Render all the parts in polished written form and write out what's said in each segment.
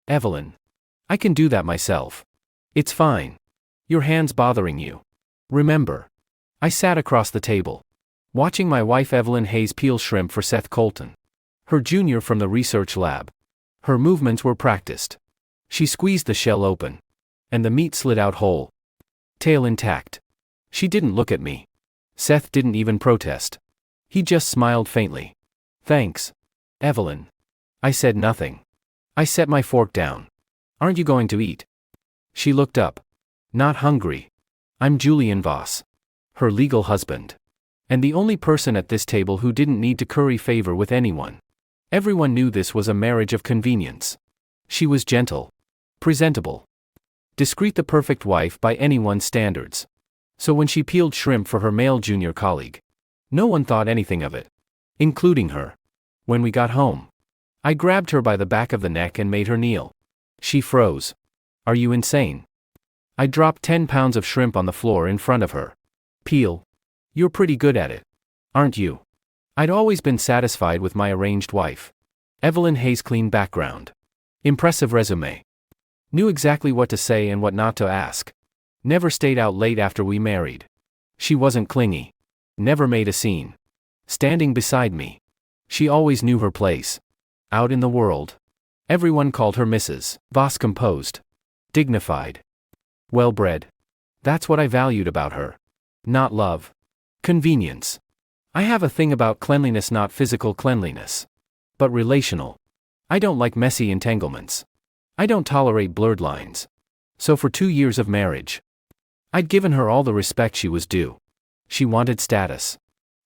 Evelyn. I can do that myself. It's fine. Your hand's bothering you. Remember. I sat across the table, watching my wife Evelyn Hayes peel shrimp for Seth Colton, her junior from the research lab. Her movements were practiced. She squeezed the shell open, and the meat slid out whole, tail intact. She didn't look at me. Seth didn't even protest. He just smiled faintly. Thanks, Evelyn. I said nothing. I set my fork down. Aren't you going to eat? She looked up. Not hungry. I'm Julian Voss, her legal husband, and the only person at this table who didn't need to curry favor with anyone. Everyone knew this was a marriage of convenience. She was gentle, presentable, discreet, the perfect wife by anyone's standards. So when she peeled shrimp for her male junior colleague, no one thought anything of it, including her. When we got home, I grabbed her by the back of the neck and made her kneel. She froze. Are you insane? I dropped 10 pounds of shrimp on the floor in front of her. Peel. You're pretty good at it, aren't you? I'd always been satisfied with my arranged wife. Evelyn Hayes' clean background, impressive resume. Knew exactly what to say and what not to ask. Never stayed out late after we married. She wasn't clingy. Never made a scene. Standing beside me. She always knew her place. Out in the world. Everyone called her Mrs. Voss, composed, dignified, well-bred. That's what I valued about her. Not love. Convenience. I have a thing about cleanliness, not physical cleanliness, but relational. I don't like messy entanglements. I don't tolerate blurred lines. So for 2 years of marriage, I'd given her all the respect she was due. She wanted status.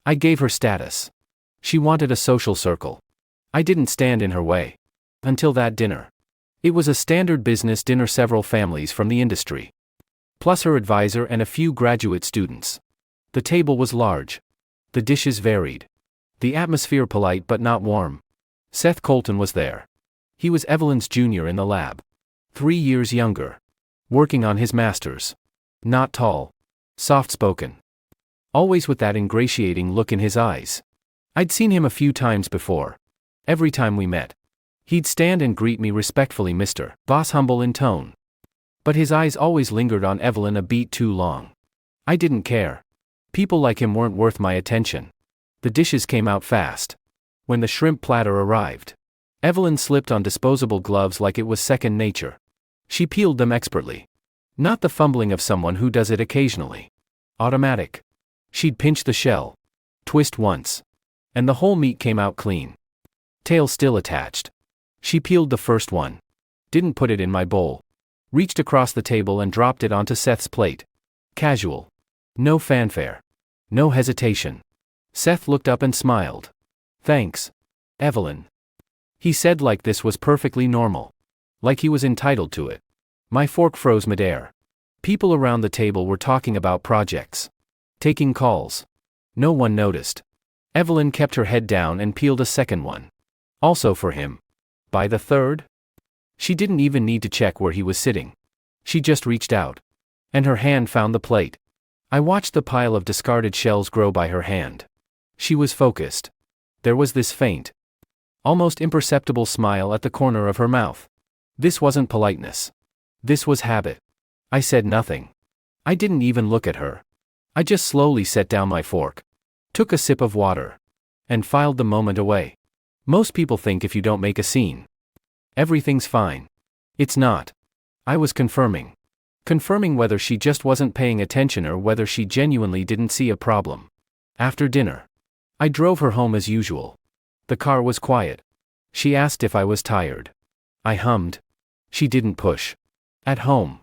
I gave her status. She wanted a social circle. I didn't stand in her way. Until that dinner. It was a standard business dinner, several families from the industry, plus her advisor and a few graduate students. The table was large. The dishes varied. The atmosphere polite but not warm. Seth Colton was there. He was Evelyn's junior in the lab. 3 years younger. Working on his master's. Not tall. Soft-spoken. Always with that ingratiating look in his eyes. I'd seen him a few times before. Every time we met, he'd stand and greet me respectfully, Mr. Voss, humble in tone. But his eyes always lingered on Evelyn a beat too long. I didn't care. People like him weren't worth my attention. The dishes came out fast. When the shrimp platter arrived, Evelyn slipped on disposable gloves like it was second nature. She peeled them expertly. Not the fumbling of someone who does it occasionally. Automatic. She'd pinch the shell, twist once, and the whole meat came out clean. Tail still attached. She peeled the first one. Didn't put it in my bowl. Reached across the table and dropped it onto Seth's plate. Casual. No fanfare. No hesitation. Seth looked up and smiled. Thanks, Evelyn. He said like this was perfectly normal. Like he was entitled to it. My fork froze midair. People around the table were talking about projects. Taking calls. No one noticed. Evelyn kept her head down and peeled a second one. Also for him. By the third? She didn't even need to check where he was sitting. She just reached out. And her hand found the plate. I watched the pile of discarded shells grow by her hand. She was focused. There was this faint, almost imperceptible smile at the corner of her mouth. This wasn't politeness. This was habit. I said nothing. I didn't even look at her. I just slowly set down my fork, took a sip of water, and filed the moment away. Most people think if you don't make a scene, everything's fine. It's not. I was confirming. Confirming whether she just wasn't paying attention or whether she genuinely didn't see a problem. After dinner, I drove her home as usual. The car was quiet. She asked if I was tired. I hummed. She didn't push. At home,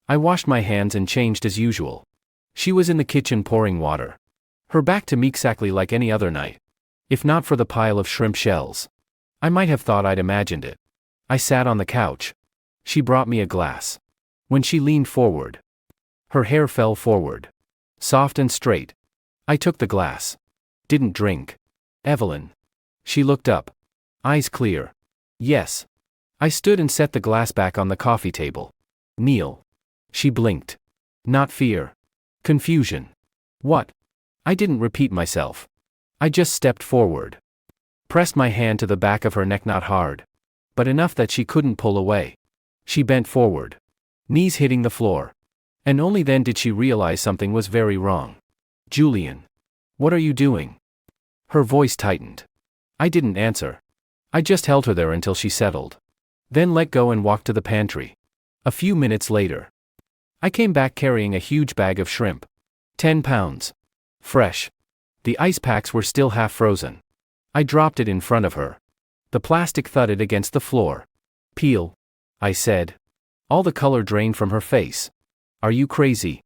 I washed my hands and changed as usual. She was in the kitchen pouring water. Her back to me exactly like any other night. If not for the pile of shrimp shells, I might have thought I'd imagined it. I sat on the couch. She brought me a glass. When she leaned forward, her hair fell forward, soft and straight. I took the glass. Didn't drink. Evelyn. She looked up. Eyes clear. Yes. I stood and set the glass back on the coffee table. Kneel. She blinked. Not fear. Confusion. What? I didn't repeat myself. I just stepped forward. Pressed my hand to the back of her neck, not hard, but enough that she couldn't pull away. She bent forward, knees hitting the floor. And only then did she realize something was very wrong. "Julian, what are you doing?" Her voice tightened. I didn't answer. I just held her there until she settled. Then let go and walked to the pantry. A few minutes later, I came back carrying a huge bag of shrimp. 10 pounds. Fresh. The ice packs were still half frozen. I dropped it in front of her. The plastic thudded against the floor. "Peel," I said. All the color drained from her face. "Are you crazy?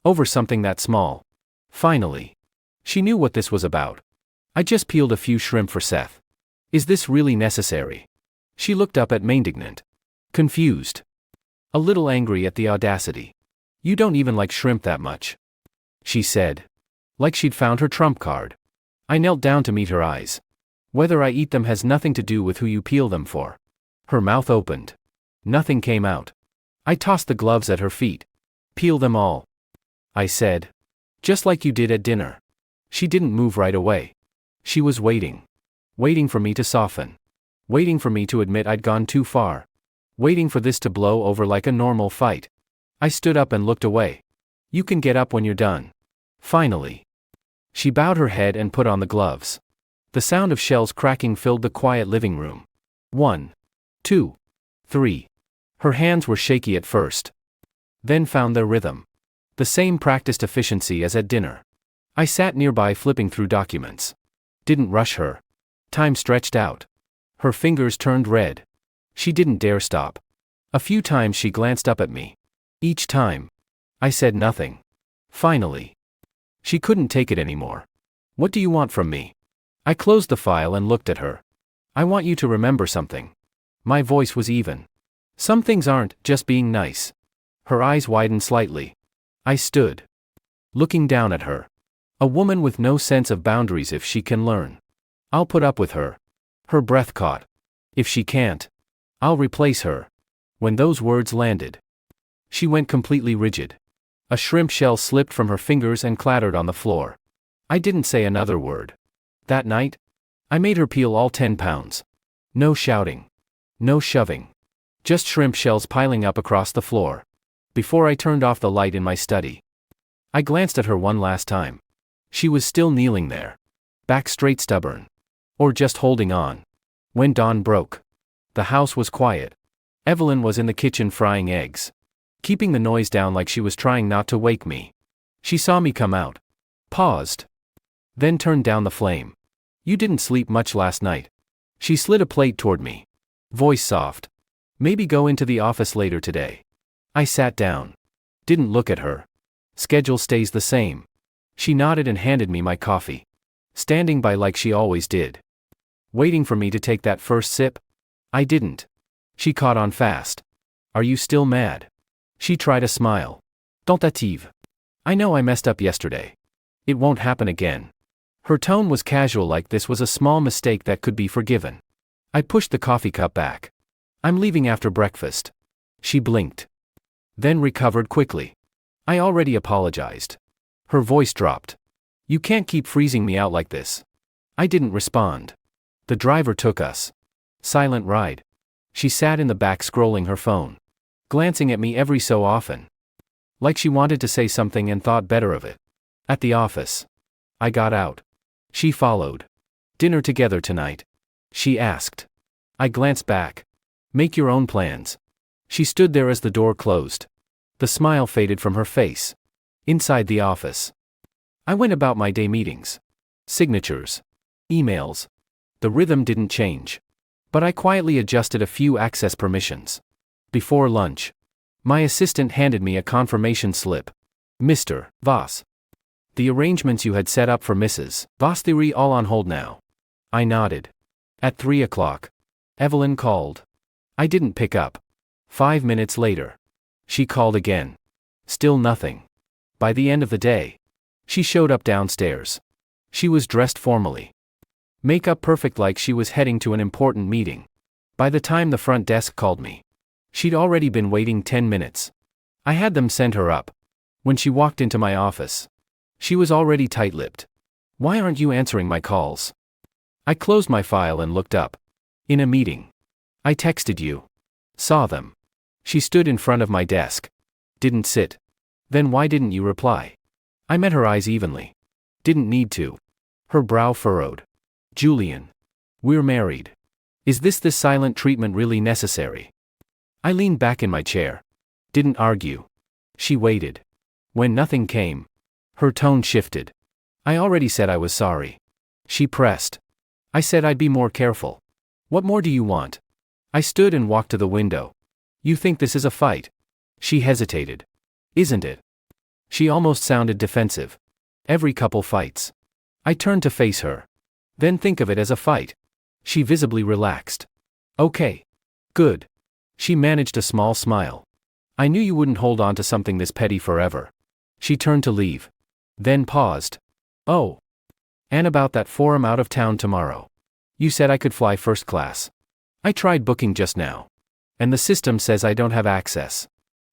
Over something that small?" Finally. She knew what this was about. "I just peeled a few shrimp for Seth. Is this really necessary?" She looked up at me indignant. Confused. A little angry at the audacity. "You don't even like shrimp that much," she said. Like she'd found her trump card. I knelt down to meet her eyes. "Whether I eat them has nothing to do with who you peel them for." Her mouth opened. Nothing came out. I tossed the gloves at her feet. "Peel them all," I said. "Just like you did at dinner." She didn't move right away. She was waiting. Waiting for me to soften. Waiting for me to admit I'd gone too far. Waiting for this to blow over like a normal fight. I stood up and looked away. "You can get up when you're done." Finally. She bowed her head and put on the gloves. The sound of shells cracking filled the quiet living room. 1, 2, 3. Her hands were shaky at first. Then found their rhythm. The same practiced efficiency as at dinner. I sat nearby flipping through documents. Didn't rush her. Time stretched out. Her fingers turned red. She didn't dare stop. A few times she glanced up at me. Each time, I said nothing. Finally. She couldn't take it anymore. "What do you want from me?" I closed the file and looked at her. "I want you to remember something." My voice was even. "Some things aren't just being nice." Her eyes widened slightly. I stood, looking down at her. A woman with no sense of boundaries. If she can learn, I'll put up with her. Her breath caught. If she can't, I'll replace her. When those words landed, she went completely rigid. A shrimp shell slipped from her fingers and clattered on the floor. I didn't say another word. That night, I made her peel all 10 pounds. No shouting. No shoving. Just shrimp shells piling up across the floor. Before I turned off the light in my study, I glanced at her one last time. She was still kneeling there. Back straight, stubborn. Or just holding on. When dawn broke, the house was quiet. Evelyn was in the kitchen frying eggs, keeping the noise down like she was trying not to wake me. She saw me come out, paused, then turned down the flame. "You didn't sleep much last night." She slid a plate toward me. Voice soft. "Maybe go into the office later today." I sat down. Didn't look at her. "Schedule stays the same." She nodded and handed me my coffee. Standing by like she always did. Waiting for me to take that first sip? I didn't. She caught on fast. "Are you still mad?" She tried a smile. Tentative. "I know I messed up yesterday. It won't happen again." Her tone was casual, like this was a small mistake that could be forgiven. I pushed the coffee cup back. "I'm leaving after breakfast." She blinked. Then recovered quickly. "I already apologized." Her voice dropped. "You can't keep freezing me out like this." I didn't respond. The driver took us. Silent ride. She sat in the back scrolling her phone, glancing at me every so often. Like she wanted to say something and thought better of it. At the office, I got out. She followed. "Dinner together tonight?" she asked. I glanced back. "Make your own plans." She stood there as the door closed. The smile faded from her face. Inside the office, I went about my day: meetings, signatures, emails. The rhythm didn't change. But I quietly adjusted a few access permissions. Before lunch, my assistant handed me a confirmation slip. "Mr. Voss. The arrangements you had set up for Mrs. Voss Theory all on hold now." I nodded. At 3 o'clock, Evelyn called. I didn't pick up. 5 minutes later, she called again. Still nothing. By the end of the day, she showed up downstairs. She was dressed formally. Makeup perfect, like she was heading to an important meeting. By the time the front desk called me, she'd already been waiting 10 minutes. I had them send her up. When she walked into my office, she was already tight-lipped. "Why aren't you answering my calls?" I closed my file and looked up. "In a meeting." I texted you. Saw them. She stood in front of my desk. Didn't sit. Then why didn't you reply? I met her eyes evenly. Didn't need to. Her brow furrowed. Julian. We're married. Is this silent treatment really necessary? I leaned back in my chair. Didn't argue. She waited. When nothing came, her tone shifted. I already said I was sorry. She pressed. I said I'd be more careful. What more do you want? I stood and walked to the window. You think this is a fight? She hesitated. Isn't it? She almost sounded defensive. Every couple fights. I turned to face her. Then think of it as a fight. She visibly relaxed. Okay. Good. She managed a small smile. I knew you wouldn't hold on to something this petty forever. She turned to leave. Then paused. Oh. And about that forum out of town tomorrow. You said I could fly first class. I tried booking just now. And the system says I don't have access.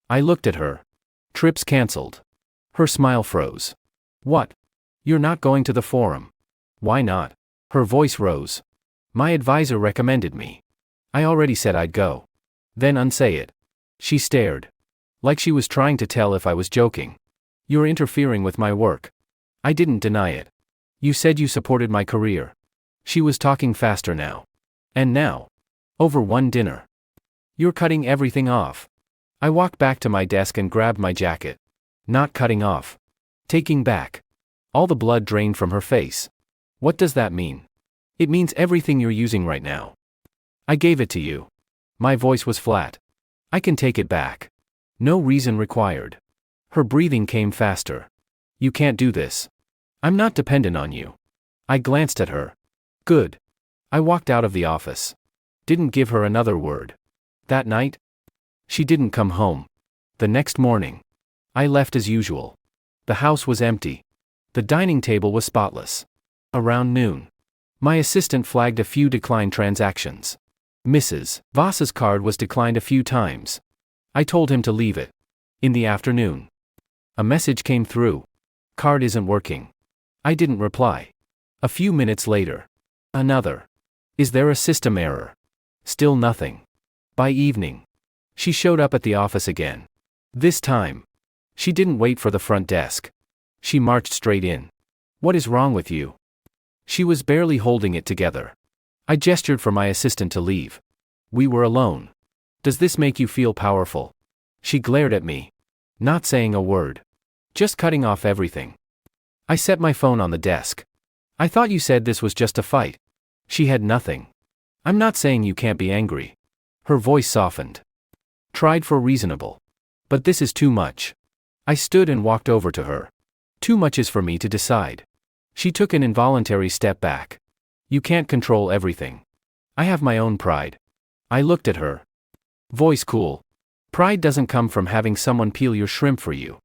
I looked at her. Trips cancelled. Her smile froze. What? You're not going to the forum. Why not? Her voice rose. My advisor recommended me. I already said I'd go. Then unsay it. She stared. Like she was trying to tell if I was joking. You're interfering with my work. I didn't deny it. You said you supported my career. She was talking faster now. And now? Over one dinner. You're cutting everything off. I walked back to my desk and grabbed my jacket. Not cutting off. Taking back. All the blood drained from her face. What does that mean? It means everything you're using right now. I gave it to you. My voice was flat. I can take it back. No reason required. Her breathing came faster. You can't do this. I'm not dependent on you. I glanced at her. Good. I walked out of the office. Didn't give her another word. That night? She didn't come home. The next morning. I left as usual. The house was empty. The dining table was spotless. Around noon. My assistant flagged a few declined transactions. Mrs. Voss's card was declined a few times. I told him to leave it. In the afternoon. A message came through. Card isn't working. I didn't reply. A few minutes later. Another. Is there a system error? Still nothing. By evening. She showed up at the office again. This time. She didn't wait for the front desk. She marched straight in. What is wrong with you? She was barely holding it together. I gestured for my assistant to leave. We were alone. Does this make you feel powerful? She glared at me. Not saying a word. Just cutting off everything. I set my phone on the desk. I thought you said this was just a fight. She had nothing. I'm not saying you can't be angry. Her voice softened. Tried for reasonable. But this is too much. I stood and walked over to her. Too much is for me to decide. She took an involuntary step back. You can't control everything. I have my own pride. I looked at her. Voice cool. Pride doesn't come from having someone peel your shrimp for you.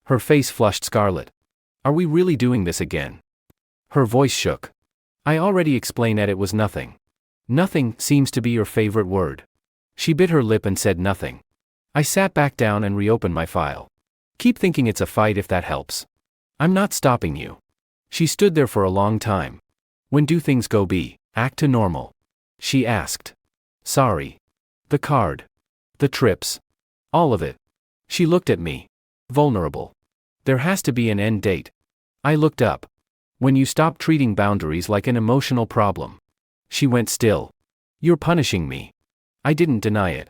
Her face flushed scarlet. Are we really doing this again? Her voice shook. I already explained that it was nothing. Nothing seems to be your favorite word. She bit her lip and said nothing. I sat back down and reopened my file. Keep thinking it's a fight if that helps. I'm not stopping you. She stood there for a long time. When do things go back to normal? She asked. Sorry. The card. The trips. All of it. She looked at me. Vulnerable. There has to be an end date. I looked up. When you stop treating boundaries like an emotional problem. She went still. You're punishing me. I didn't deny it.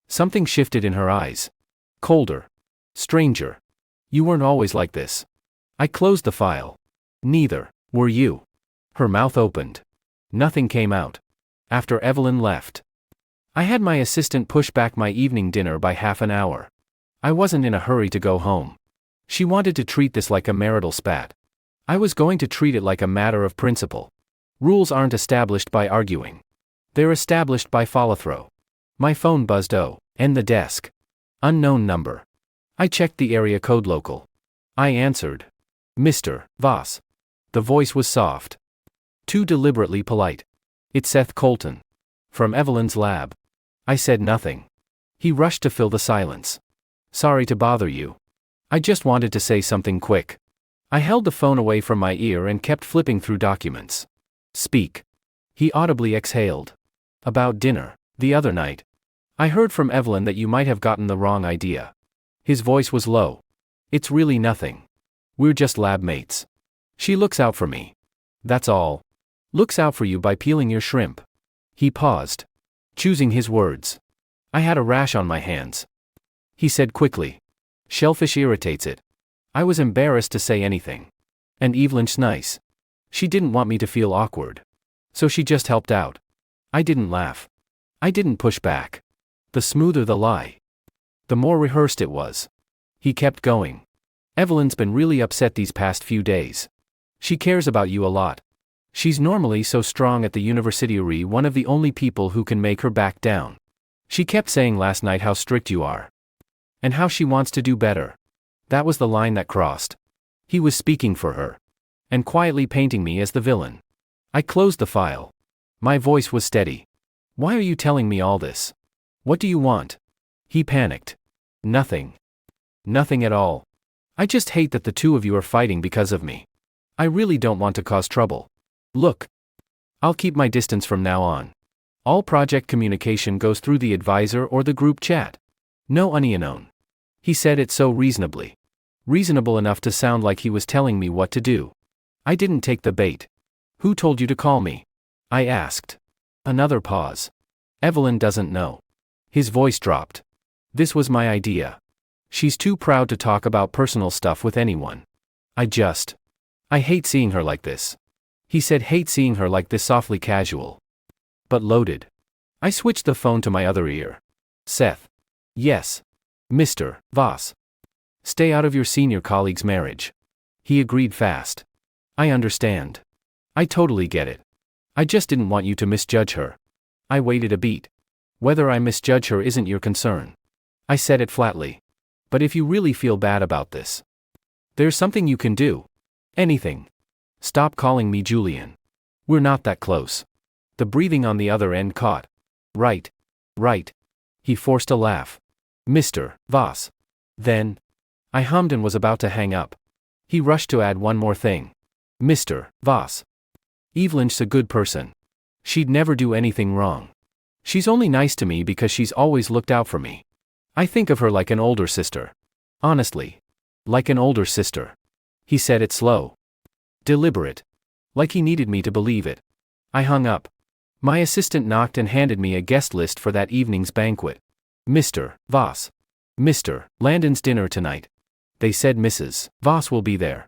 Something shifted in her eyes. Colder. Stranger. You weren't always like this. I closed the file. Neither were you. Her mouth opened. Nothing came out. After Evelyn left. I had my assistant push back my evening dinner by half an hour. I wasn't in a hurry to go home. She wanted to treat this like a marital spat. I was going to treat it like a matter of principle. Rules aren't established by arguing. They're established by follow-through. My phone buzzed and the desk. Unknown number. I checked the area code local. I answered. Mr. Voss. The voice was soft. Too deliberately polite. It's Seth Colton. From Evelyn's lab. I said nothing. He rushed to fill the silence. Sorry to bother you. I just wanted to say something quick. I held the phone away from my ear and kept flipping through documents. Speak. He audibly exhaled. About dinner. The other night, I heard from Evelyn that you might have gotten the wrong idea. His voice was low. It's really nothing. We're just lab mates. She looks out for me. That's all. Looks out for you by peeling your shrimp. He paused, choosing his words. I had a rash on my hands. He said quickly. Shellfish irritates it. I was embarrassed to say anything. And Evelyn's nice. She didn't want me to feel awkward. So she just helped out. I didn't laugh. I didn't push back. The smoother the lie, the more rehearsed it was. He kept going. Evelyn's been really upset these past few days. She cares about you a lot. She's normally so strong at the university, one of the only people who can make her back down. She kept saying last night how strict you are. And how she wants to do better. That was the line that crossed. He was speaking for her. And quietly painting me as the villain. I closed the file. My voice was steady. Why are you telling me all this? What do you want? He panicked. Nothing. Nothing at all. I just hate that the two of you are fighting because of me. I really don't want to cause trouble. Look. I'll keep my distance from now on. All project communication goes through the advisor or the group chat. No unknown. He said it so reasonably. Reasonable enough to sound like he was telling me what to do. I didn't take the bait. Who told you to call me? I asked. Another pause. Evelyn doesn't know. His voice dropped. This was my idea. She's too proud to talk about personal stuff with anyone. I hate seeing her like this. He said hate seeing her like this, softly casual. But loaded. I switched the phone to my other ear. Seth. Yes. Mr. Voss. Stay out of your senior colleague's marriage. He agreed fast. I understand. I totally get it. I just didn't want you to misjudge her. I waited a beat. Whether I misjudge her isn't your concern. I said it flatly. But if you really feel bad about this, there's something you can do. Anything. Stop calling me Julian. We're not that close. The breathing on the other end caught. Right. He forced a laugh. Mr. Voss. Then. I hummed and was about to hang up. He rushed to add one more thing. Mr. Voss. Evelyn's a good person. She'd never do anything wrong. She's only nice to me because she's always looked out for me. I think of her like an older sister. Honestly. Like an older sister. He said it slow. Deliberate. Like he needed me to believe it. I hung up. My assistant knocked and handed me a guest list for that evening's banquet. Mr. Voss. Mr. Landon's dinner tonight. They said Mrs. Voss will be there.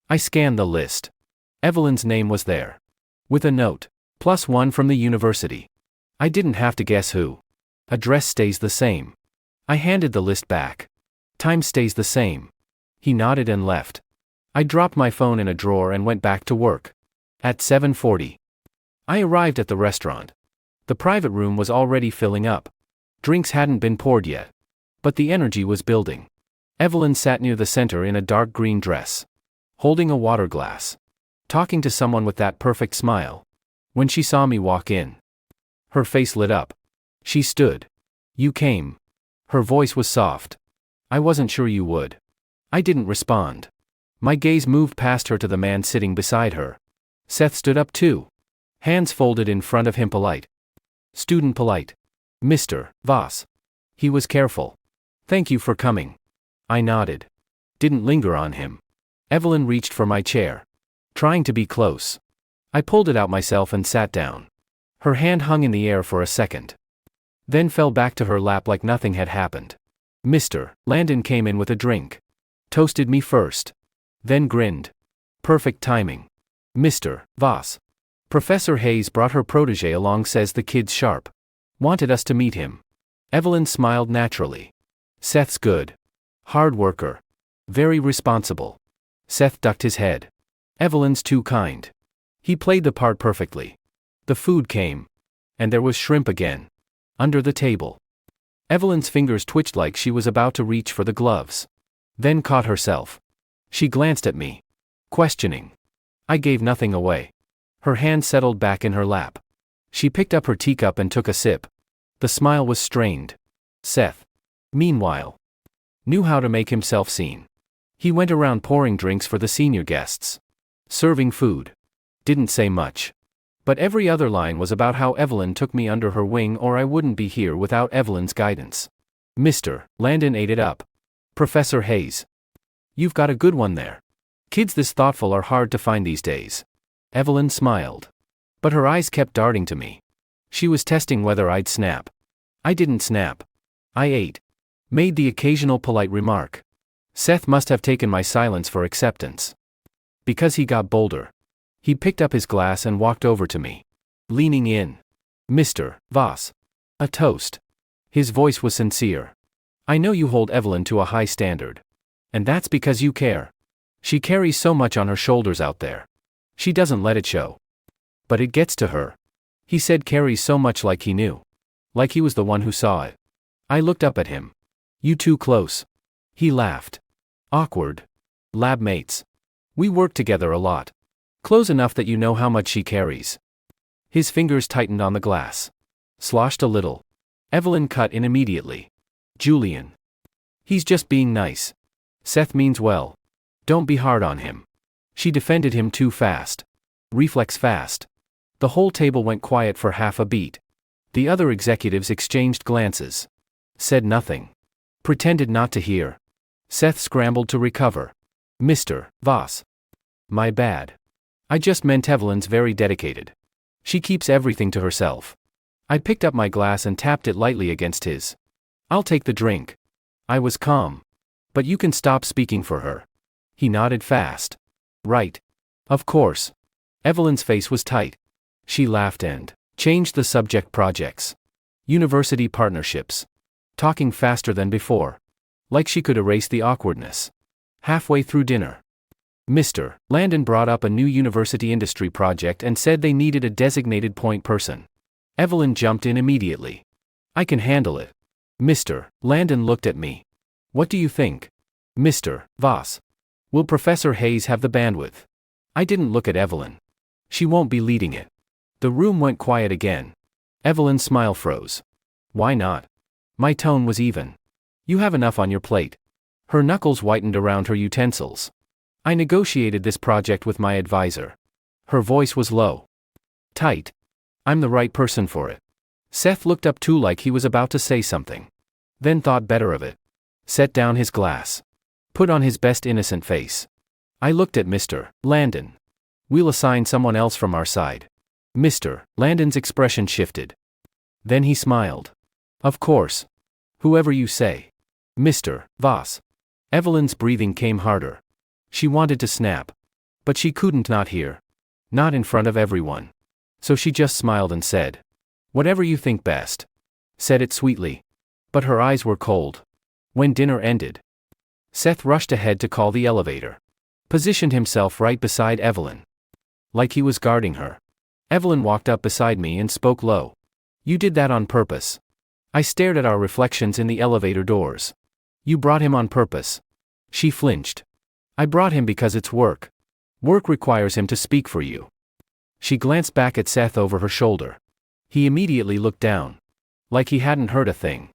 I scanned the list. Evelyn's name was there. With a note. +1 from the university. I didn't have to guess who. Address stays the same. I handed the list back. Time stays the same. He nodded and left. I dropped my phone in a drawer and went back to work. At 7:40. I arrived at the restaurant. The private room was already filling up. Drinks hadn't been poured yet. But the energy was building. Evelyn sat near the center in a dark green dress. Holding a water glass. Talking to someone with that perfect smile. When she saw me walk in, her face lit up. She stood. You came. Her voice was soft. I wasn't sure you would. I didn't respond. My gaze moved past her to the man sitting beside her. Seth stood up too. Hands folded in front of him, polite. Student polite. Mr. Voss. He was careful. Thank you for coming. I nodded. Didn't linger on him. Evelyn reached for my chair. Trying to be close. I pulled it out myself and sat down. Her hand hung in the air for a second. Then fell back to her lap like nothing had happened. Mr. Landon came in with a drink. Toasted me first. Then grinned. Perfect timing. Mr. Voss. Professor Hayes brought her protege along, says the kid's sharp. Wanted us to meet him. Evelyn smiled naturally. Seth's good. Hard worker. Very responsible. Seth ducked his head. Evelyn's too kind. He played the part perfectly. The food came. And there was shrimp again. Under the table. Evelyn's fingers twitched like she was about to reach for the gloves. Then caught herself. She glanced at me. Questioning. I gave nothing away. Her hand settled back in her lap. She picked up her teacup and took a sip. The smile was strained. Seth. Meanwhile. Knew how to make himself seen. He went around pouring drinks for the senior guests. Serving food. Didn't say much. But every other line was about how Evelyn took me under her wing or I wouldn't be here without Evelyn's guidance. Mr. Landon ate it up. Professor Hayes. You've got a good one there. Kids this thoughtful are hard to find these days. Evelyn smiled. But her eyes kept darting to me. She was testing whether I'd snap. I didn't snap. I ate. Made the occasional polite remark. Seth must have taken my silence for acceptance. Because he got bolder. He picked up his glass and walked over to me. Leaning in. Mr. Voss. A toast. His voice was sincere. I know you hold Evelyn to a high standard. And that's because you care. She carries so much on her shoulders out there. She doesn't let it show. But it gets to her. He said carries so much like he knew. Like he was the one who saw it. I looked up at him. You too close. He laughed. Awkward. Lab mates. We work together a lot. Close enough that you know how much she carries. His fingers tightened on the glass. Sloshed a little. Evelyn cut in immediately. Julian. He's just being nice. Seth means well. Don't be hard on him. She defended him too fast. Reflex fast. The whole table went quiet for half a beat. The other executives exchanged glances. Said nothing. Pretended not to hear. Seth scrambled to recover. Mr. Voss. My bad. I just meant Evelyn's very dedicated. She keeps everything to herself. I picked up my glass and tapped it lightly against his. I'll take the drink. I was calm. But you can stop speaking for her. He nodded fast. Right. Of course. Evelyn's face was tight. She laughed and changed the subject. Projects. University partnerships. Talking faster than before. Like she could erase the awkwardness. Halfway through dinner. Mr. Landon brought up a new university industry project and said they needed a designated point person. Evelyn jumped in immediately. I can handle it. Mr. Landon looked at me. What do you think? Mr. Voss. Will Professor Hayes have the bandwidth? I didn't look at Evelyn. She won't be leading it. The room went quiet again. Evelyn's smile froze. Why not? My tone was even. You have enough on your plate. Her knuckles whitened around her utensils. I negotiated this project with my advisor. Her voice was low. Tight. I'm the right person for it. Seth looked up too like he was about to say something. Then thought better of it. Set down his glass. Put on his best innocent face. I looked at Mr. Landon. We'll assign someone else from our side. Mr. Landon's expression shifted. Then he smiled. Of course. Whoever you say. Mr. Voss. Evelyn's breathing came harder. She wanted to snap. But she couldn't not hear. Not in front of everyone. So she just smiled and said. Whatever you think best. Said it sweetly. But her eyes were cold. When dinner ended. Seth rushed ahead to call the elevator. Positioned himself right beside Evelyn. Like he was guarding her. Evelyn walked up beside me and spoke low. You did that on purpose. I stared at our reflections in the elevator doors. You brought him on purpose. She flinched. I brought him because it's work. Work requires him to speak for you. She glanced back at Seth over her shoulder. He immediately looked down. Like he hadn't heard a thing.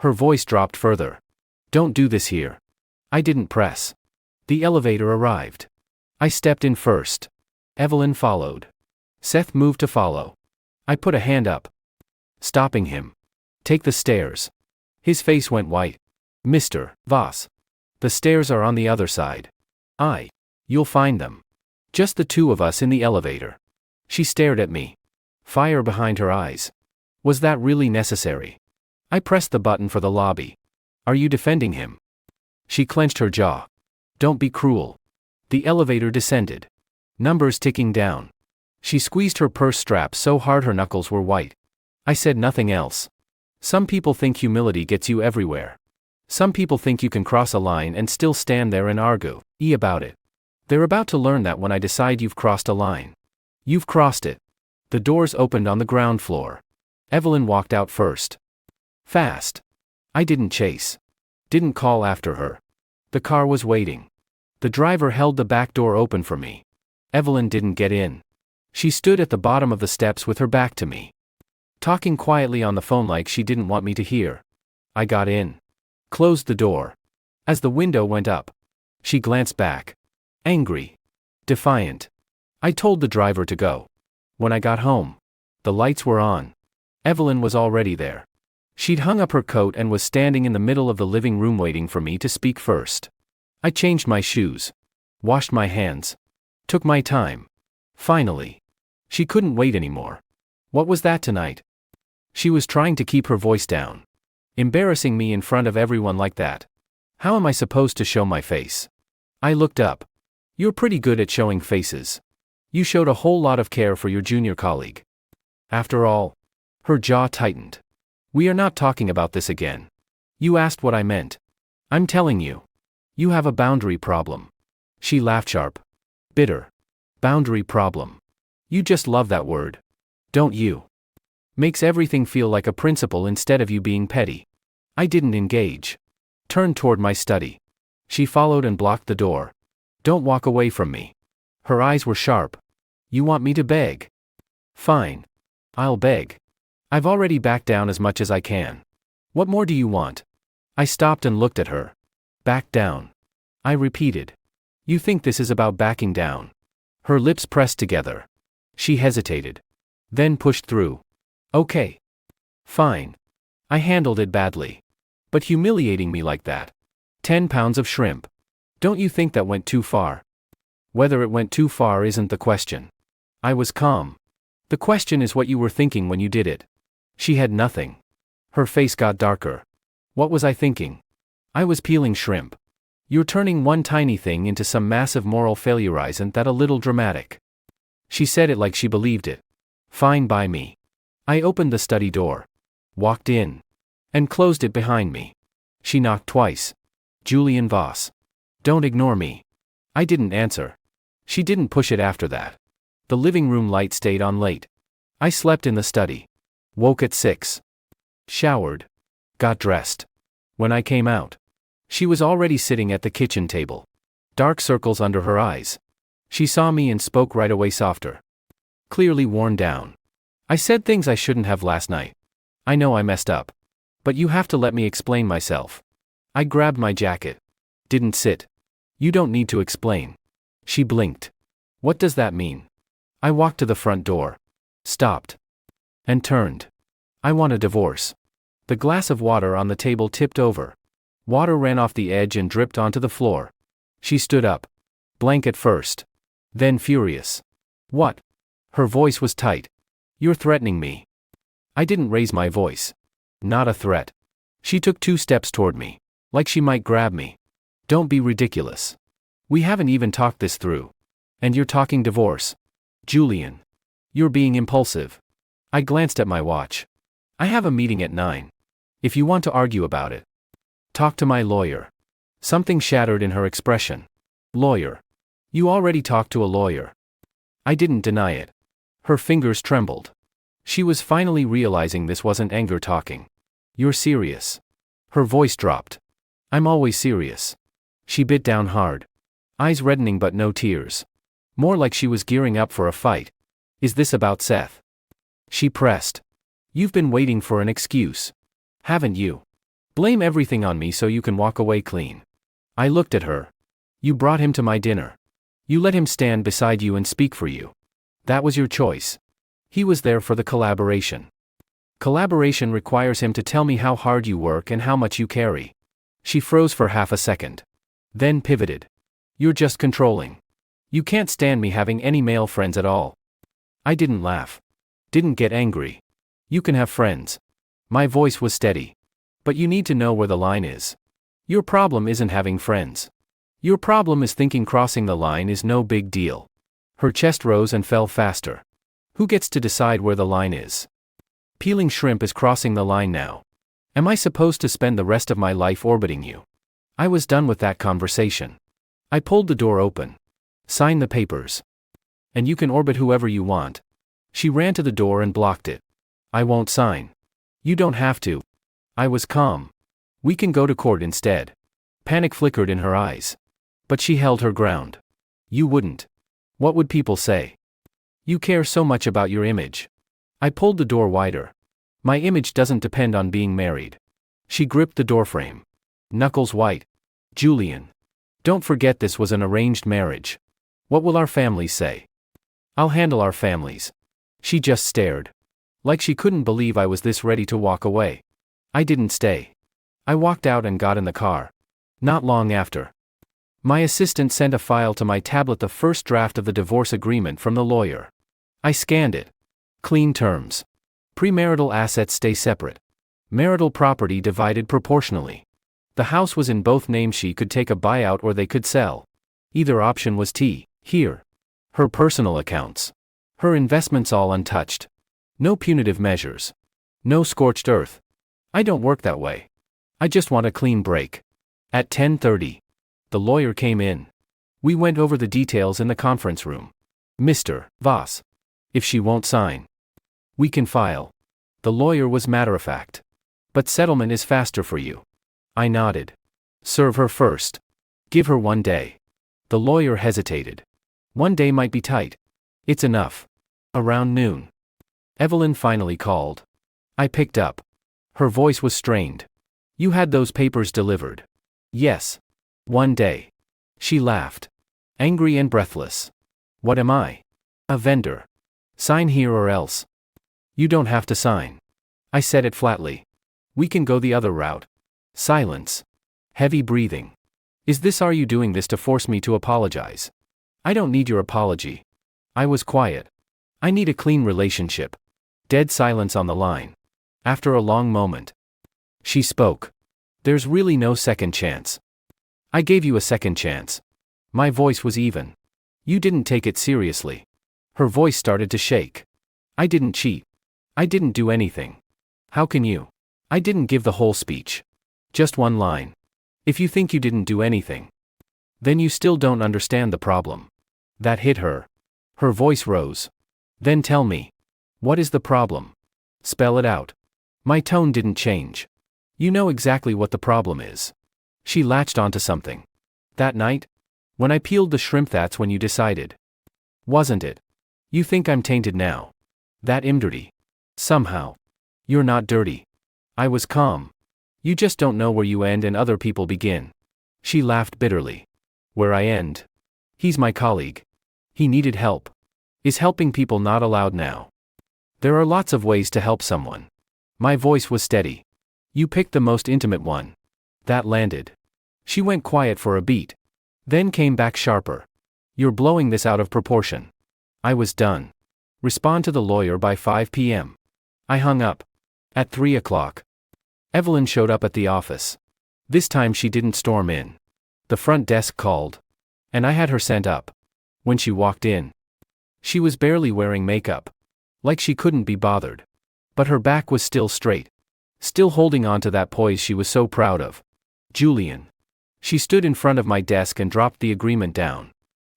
Her voice dropped further. Don't do this here. I didn't press. The elevator arrived. I stepped in first. Evelyn followed. Seth moved to follow. I put a hand up. Stopping him. Take the stairs. His face went white. Mr. Voss. The stairs are on the other side. You'll find them. Just the two of us in the elevator. She stared at me. Fire behind her eyes. Was that really necessary? I pressed the button for the lobby. Are you defending him? She clenched her jaw. Don't be cruel. The elevator descended. Numbers ticking down. She squeezed her purse strap so hard her knuckles were white. I said nothing else. Some people think humility gets you everywhere. Some people think you can cross a line and still stand there and argue about it. They're about to learn that when I decide you've crossed a line. You've crossed it. The doors opened on the ground floor. Evelyn walked out first. Fast. I didn't chase. Didn't call after her. The car was waiting. The driver held the back door open for me. Evelyn didn't get in. She stood at the bottom of the steps with her back to me. Talking quietly on the phone like she didn't want me to hear. I got in. Closed the door. As the window went up. She glanced back. Angry. Defiant. I told the driver to go. When I got home, the lights were on. Evelyn was already there. She'd hung up her coat and was standing in the middle of the living room waiting for me to speak first. I changed my shoes, washed my hands, took my time. Finally. She couldn't wait anymore. What was that tonight? She was trying to keep her voice down. Embarrassing me in front of everyone like that. How am I supposed to show my face? I looked up. You're pretty good at showing faces. You showed a whole lot of care for your junior colleague. After all. Her jaw tightened. We are not talking about this again. You asked what I meant. I'm telling you. You have a boundary problem. She laughed sharp. Bitter. Boundary problem. You just love that word. Don't you? Makes everything feel like a principle instead of you being petty. I didn't engage. Turned toward my study. She followed and blocked the door. Don't walk away from me. Her eyes were sharp. You want me to beg? Fine. I'll beg. I've already backed down as much as I can. What more do you want? I stopped and looked at her. Back down. I repeated. You think this is about backing down? Her lips pressed together. She hesitated. Then pushed through. Okay. Fine. I handled it badly. But humiliating me like that. 10 pounds of shrimp. Don't you think that went too far? Whether it went too far isn't the question. I was calm. The question is what you were thinking when you did it. She had nothing. Her face got darker. What was I thinking? I was peeling shrimp. You're turning one tiny thing into some massive moral failure, isn't that a little dramatic? She said it like she believed it. Fine by me. I opened the study door. Walked in. And closed it behind me. She knocked twice. Julian Voss. Don't ignore me. I didn't answer. She didn't push it after that. The living room light stayed on late. I slept in the study. Woke at 6. Showered. Got dressed. When I came out, she was already sitting at the kitchen table. Dark circles under her eyes. She saw me and spoke right away softer. Clearly worn down. I said things I shouldn't have last night. I know I messed up. But you have to let me explain myself. I grabbed my jacket. Didn't sit. You don't need to explain. She blinked. What does that mean? I walked to the front door. Stopped. And turned. I want a divorce. The glass of water on the table tipped over. Water ran off the edge and dripped onto the floor. She stood up. Blank at first. Then furious. What? Her voice was tight. You're threatening me. I didn't raise my voice. Not a threat. She took 2 steps toward me. Like she might grab me. Don't be ridiculous. We haven't even talked this through. And you're talking divorce. Julian. You're being impulsive. I glanced at my watch. I have a meeting at 9. If you want to argue about it, talk to my lawyer. Something shattered in her expression. Lawyer. You already talked to a lawyer. I didn't deny it. Her fingers trembled. She was finally realizing this wasn't anger talking. You're serious. Her voice dropped. I'm always serious. She bit down hard. Eyes reddening but no tears. More like she was gearing up for a fight. Is this about Seth? She pressed. You've been waiting for an excuse. Haven't you? Blame everything on me so you can walk away clean. I looked at her. You brought him to my dinner. You let him stand beside you and speak for you. That was your choice. He was there for the collaboration. Collaboration requires him to tell me how hard you work and how much you carry. She froze for half a second. Then pivoted. You're just controlling. You can't stand me having any male friends at all. I didn't laugh. Didn't get angry. You can have friends. My voice was steady. But you need to know where the line is. Your problem isn't having friends. Your problem is thinking crossing the line is no big deal. Her chest rose and fell faster. Who gets to decide where the line is? Peeling shrimp is crossing the line now. Am I supposed to spend the rest of my life orbiting you? I was done with that conversation. I pulled the door open. Sign the papers. And you can orbit whoever you want. She ran to the door and blocked it. I won't sign. You don't have to. I was calm. We can go to court instead. Panic flickered in her eyes. But she held her ground. You wouldn't. What would people say? You care so much about your image. I pulled the door wider. My image doesn't depend on being married. She gripped the doorframe. Knuckles white. Julian. Don't forget this was an arranged marriage. What will our families say? I'll handle our families. She just stared. Like she couldn't believe I was this ready to walk away. I didn't stay. I walked out and got in the car. Not long after, my assistant sent a file to my tablet, the first draft of the divorce agreement from the lawyer. I scanned it. Clean terms. Premarital assets stay separate. Marital property divided proportionally. The house was in both names. She could take a buyout or they could sell. Either option was here. Her personal accounts. Her investments all untouched. No punitive measures. No scorched earth. I don't work that way. I just want a clean break. At 10:30, the lawyer came in. We went over the details in the conference room. Mr. Voss. If she won't sign, we can file. The lawyer was matter-of-fact. But settlement is faster for you. I nodded. Serve her first. Give her 1 day. The lawyer hesitated. 1 day might be tight. It's enough. Around noon, Evelyn finally called. I picked up. Her voice was strained. You had those papers delivered? Yes. 1 day. She laughed. Angry and breathless. What am I? A vendor. Sign here or else. You don't have to sign. I said it flatly. We can go the other route. Silence. Heavy breathing. Are you doing this to force me to apologize? I don't need your apology. I was quiet. I need a clean relationship. Dead silence on the line. After a long moment, she spoke. There's really no second chance. I gave you a second chance. My voice was even. You didn't take it seriously. Her voice started to shake. I didn't cheat. I didn't do anything. How can you? I didn't give the whole speech. Just one line. If you think you didn't do anything, then you still don't understand the problem. That hit her. Her voice rose. Then tell me. What is the problem? Spell it out. My tone didn't change. You know exactly what the problem is. She latched onto something. That night? When I peeled the shrimp, that's when you decided. Wasn't it? You think I'm tainted now. That I'm dirty. Somehow. You're not dirty. I was calm. You just don't know where you end and other people begin. She laughed bitterly. Where I end? He's my colleague. He needed help. Is helping people not allowed now? There are lots of ways to help someone. My voice was steady. You picked the most intimate one. That landed. She went quiet for a beat. Then came back sharper. You're blowing this out of proportion. I was done. Respond to the lawyer by 5 p.m. I hung up. At 3 o'clock. Evelyn showed up at the office. This time she didn't storm in. The front desk called. And I had her sent up. When she walked in, she was barely wearing makeup. Like she couldn't be bothered. But her back was still straight. Still holding on to that poise she was so proud of. Julian. She stood in front of my desk and dropped the agreement down.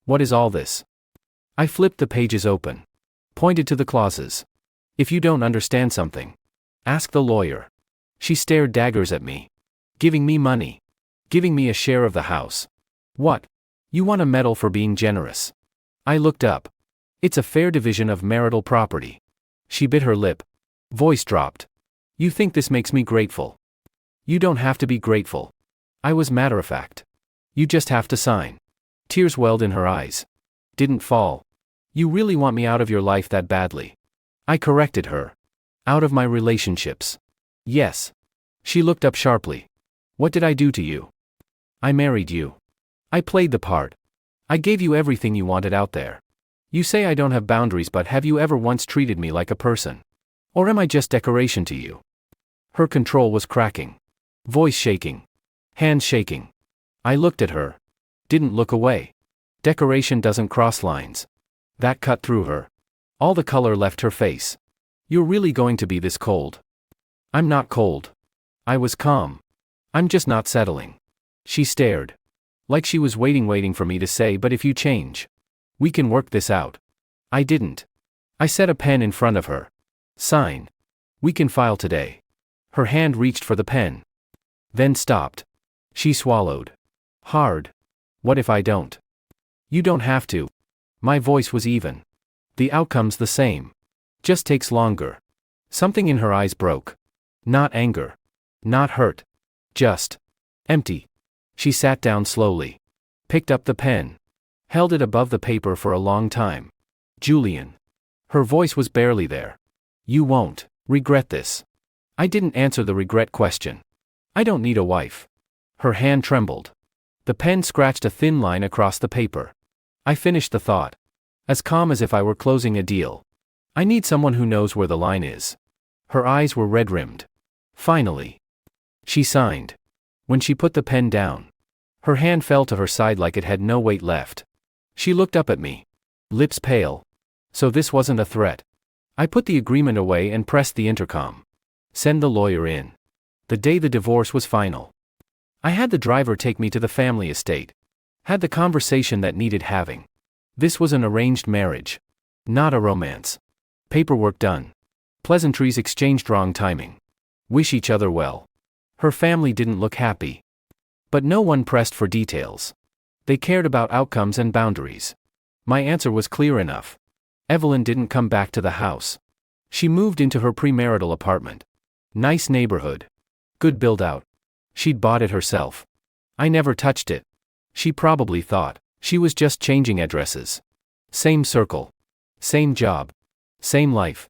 What is all this? I flipped the pages open. Pointed to the clauses. If you don't understand something, ask the lawyer. She stared daggers at me. Giving me money. Giving me a share of the house. What? You want a medal for being generous? I looked up. It's a fair division of marital property. She bit her lip. Voice dropped. You think this makes me grateful? You don't have to be grateful. I was matter-of-fact. You just have to sign. Tears welled in her eyes. Didn't fall. You really want me out of your life that badly? I corrected her. Out of my relationships. Yes. She looked up sharply. What did I do to you? I married you. I played the part. I gave you everything you wanted out there. You say I don't have boundaries, but have you ever once treated me like a person? Or am I just decoration to you? Her control was cracking. Voice shaking. Hands shaking. I looked at her. Didn't look away. Decoration doesn't cross lines. That cut through her. All the color left her face. You're really going to be this cold? I'm not cold. I was calm. I'm just not settling. She stared. Like she was waiting for me to say, but if you change, we can work this out. I didn't. I set a pen in front of her. Sign. We can file today. Her hand reached for the pen. Then stopped. She swallowed. Hard. What if I don't? You don't have to. My voice was even. The outcome's the same. Just takes longer. Something in her eyes broke. Not anger. Not hurt. Just empty. She sat down slowly. Picked up the pen. Held it above the paper for a long time. Julian. Her voice was barely there. You won't regret this. I didn't answer the regret question. I don't need a wife. Her hand trembled. The pen scratched a thin line across the paper. I finished the thought. As calm as if I were closing a deal. I need someone who knows where the line is. Her eyes were red-rimmed. Finally. She signed. When she put the pen down, her hand fell to her side like it had no weight left. She looked up at me. Lips pale. So this wasn't a threat. I put the agreement away and pressed the intercom. Send the lawyer in. The day the divorce was final. I had the driver take me to the family estate. Had the conversation that needed having. This was an arranged marriage. Not a romance. Paperwork done. Pleasantries exchanged, wrong timing. Wish each other well. Her family didn't look happy. But no one pressed for details. They cared about outcomes and boundaries. My answer was clear enough. Evelyn didn't come back to the house. She moved into her premarital apartment. Nice neighborhood. Good build-out. She'd bought it herself. I never touched it. She probably thought she was just changing addresses. Same circle. Same job. Same life.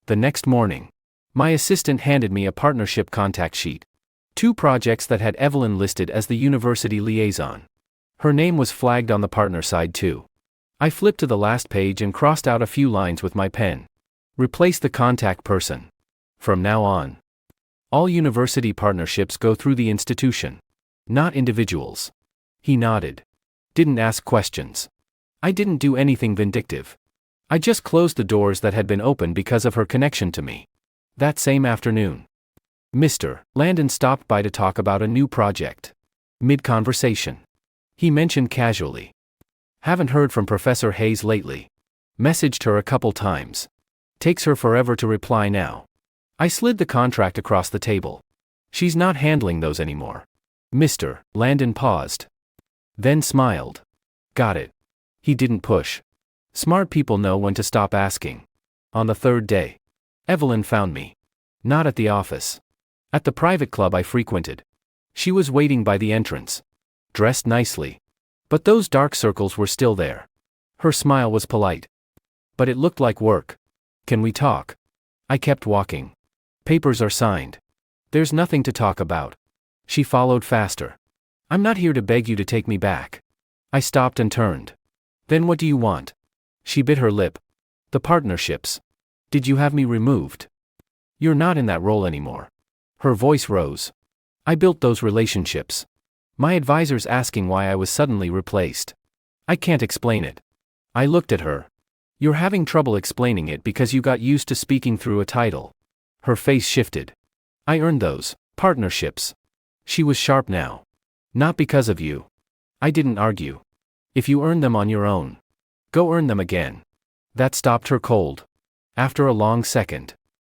The next morning, my assistant handed me a partnership contact sheet. 2 projects that had Evelyn listed as the university liaison. Her name was flagged on the partner side too. I flipped to the last page and crossed out a few lines with my pen. Replace the contact person. From now on, all university partnerships go through the institution, not individuals. He nodded. Didn't ask questions. I didn't do anything vindictive. I just closed the doors that had been open because of her connection to me. That same afternoon, Mr. Landon stopped by to talk about a new project. Mid-conversation, he mentioned casually. Haven't heard from Professor Hayes lately. Messaged her a couple times. Takes her forever to reply now. I slid the contract across the table. She's not handling those anymore. Mr. Landon paused. Then smiled. Got it. He didn't push. Smart people know when to stop asking. On the 3rd day, Evelyn found me. Not at the office. At the private club I frequented. She was waiting by the entrance. Dressed nicely. But those dark circles were still there. Her smile was polite. But it looked like work. Can we talk? I kept walking. Papers are signed. There's nothing to talk about. She followed faster. I'm not here to beg you to take me back. I stopped and turned. Then what do you want? She bit her lip. The partnerships. Did you have me removed? You're not in that role anymore. Her voice rose. I built those relationships. My advisor's asking why I was suddenly replaced. I can't explain it. I looked at her. You're having trouble explaining it because you got used to speaking through a title. Her face shifted. I earned those partnerships. She was sharp now. Not because of you. I didn't argue. If you earned them on your own, go earn them again. That stopped her cold. After a long second,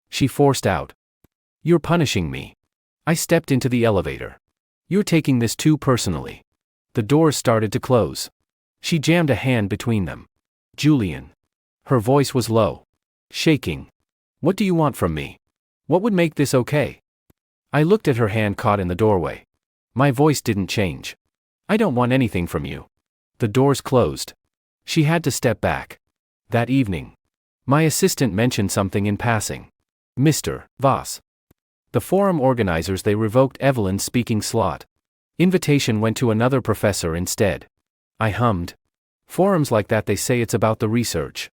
she forced out. You're punishing me. I stepped into the elevator. You're taking this too personally. The doors started to close. She jammed a hand between them. Julian. Her voice was low. Shaking. What do you want from me? What would make this okay? I looked at her hand caught in the doorway. My voice didn't change. I don't want anything from you. The doors closed. She had to step back. That evening, my assistant mentioned something in passing. Mr. Voss. The forum organizers, they revoked Evelyn's speaking slot. Invitation went to another professor instead. I hummed. Forums like that, they say it's about the research.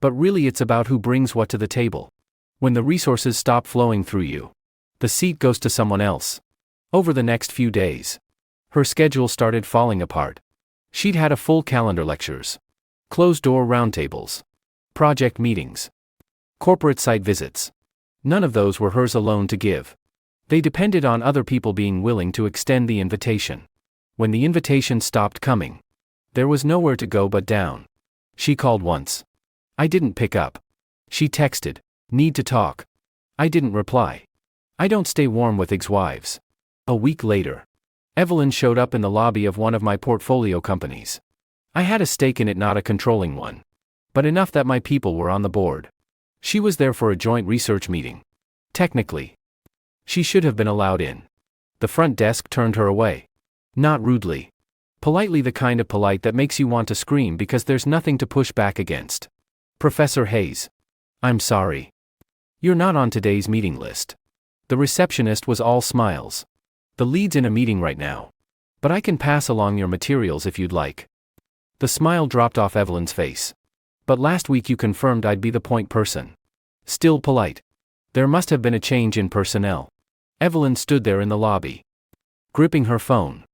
But really it's about who brings what to the table. When the resources stop flowing through you, the seat goes to someone else. Over the next few days, her schedule started falling apart. She'd had a full calendar: lectures, closed-door roundtables, project meetings, corporate site visits. None of those were hers alone to give. They depended on other people being willing to extend the invitation. When the invitation stopped coming, there was nowhere to go but down. She called once. I didn't pick up. She texted, "Need to talk." I didn't reply. I don't stay warm with ex-wives. A week later, Evelyn showed up in the lobby of one of my portfolio companies. I had a stake in it, not a controlling one, but enough that my people were on the board. She was there for a joint research meeting. Technically, she should have been allowed in. The front desk turned her away. Not rudely. Politely, the kind of polite that makes you want to scream because there's nothing to push back against. Professor Hayes. I'm sorry. You're not on today's meeting list. The receptionist was all smiles. The lead's in a meeting right now. But I can pass along your materials if you'd like. The smile dropped off Evelyn's face. But last week you confirmed I'd be the point person. Still polite. There must have been a change in personnel. Evelyn stood there in the lobby, gripping her phone.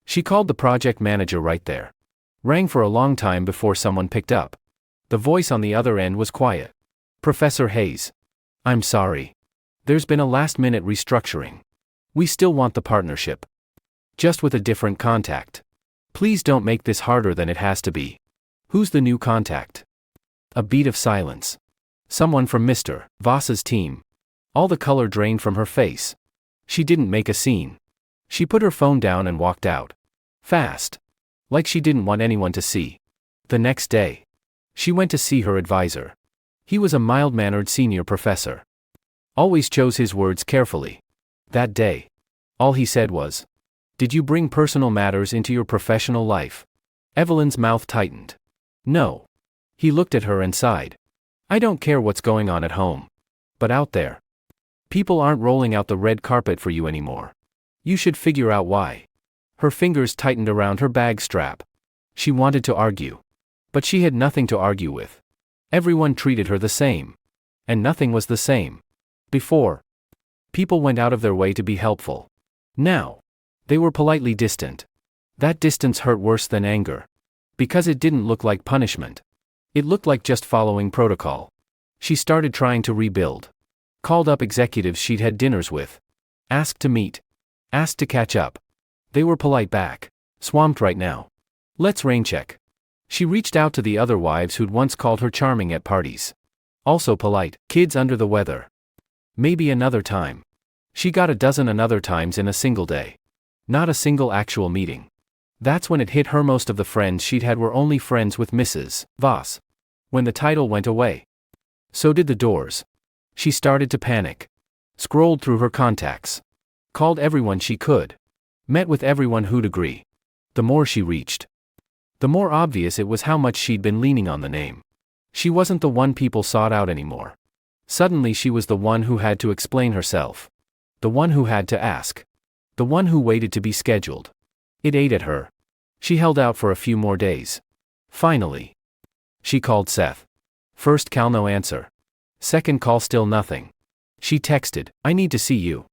She called the project manager right there. Rang for a long time before someone picked up. The voice on the other end was quiet. Professor Hayes. I'm sorry. There's been a last-minute restructuring. We still want the partnership. Just with a different contact. Please don't make this harder than it has to be. Who's the new contact? A beat of silence. Someone from Mr. Voss's team. All the color drained from her face. She didn't make a scene. She put her phone down and walked out. Fast. Like she didn't want anyone to see. The next day, she went to see her advisor. He was a mild-mannered senior professor. Always chose his words carefully. That day, all he said was, "Did you bring personal matters into your professional life?" Evelyn's mouth tightened. No. He looked at her and sighed. I don't care what's going on at home. But out there, people aren't rolling out the red carpet for you anymore. You should figure out why. Her fingers tightened around her bag strap. She wanted to argue. But she had nothing to argue with. Everyone treated her the same. And nothing was the same. Before, people went out of their way to be helpful. Now, they were politely distant. That distance hurt worse than anger. Because it didn't look like punishment. It looked like just following protocol. She started trying to rebuild. Called up executives she'd had dinners with. Asked to meet. Asked to catch up. They were polite back. Swamped right now. Let's rain check. She reached out to the other wives who'd once called her charming at parties. Also polite. Kids under the weather. Maybe another time. She got a dozen another times in a single day. Not a single actual meeting. That's when it hit her most of the friends she'd had were only friends with Mrs. Voss. When the title went away. So did the doors. She started to panic. Scrolled through her contacts. Called everyone she could. Met with everyone who'd agree. The more she reached, the more obvious it was how much she'd been leaning on the name. She wasn't the one people sought out anymore. Suddenly she was the one who had to explain herself. The one who had to ask. The one who waited to be scheduled. It ate at her. She held out for a few more days. Finally. She called Seth. First call no answer. Second call still nothing. She texted, I need to see you.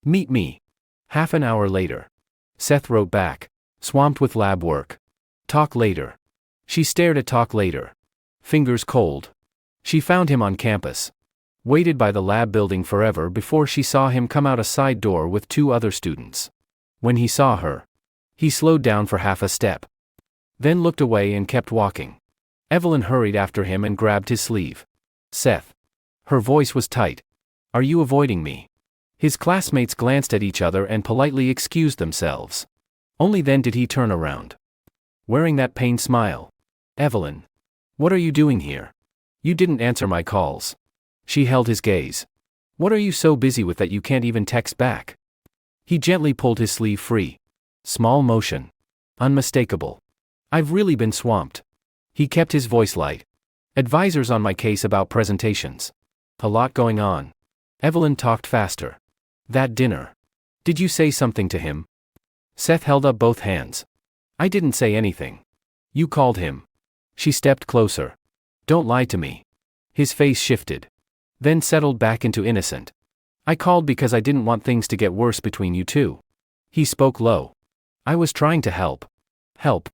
Meet me. Half an hour later. Seth wrote back. Swamped with lab work. Talk later. She stared at talk later. Fingers cold. She found him on campus. Waited by the lab building forever before she saw him come out a side door with 2 other students. When he saw her, he slowed down for half a step. Then looked away and kept walking. Evelyn hurried after him and grabbed his sleeve. Seth. Her voice was tight. Are you avoiding me? His classmates glanced at each other and politely excused themselves. Only then did he turn around. Wearing that pained smile. Evelyn. What are you doing here? You didn't answer my calls. She held his gaze. What are you so busy with that you can't even text back? He gently pulled his sleeve free. Small motion. Unmistakable. I've really been swamped. He kept his voice light. Advisors on my case about presentations. A lot going on. Evelyn talked faster. That dinner. Did you say something to him? Seth held up both hands. I didn't say anything. You called him. She stepped closer. Don't lie to me. His face shifted. Then settled back into innocent. I called because I didn't want things to get worse between you two. He spoke low. I was trying to help. Help.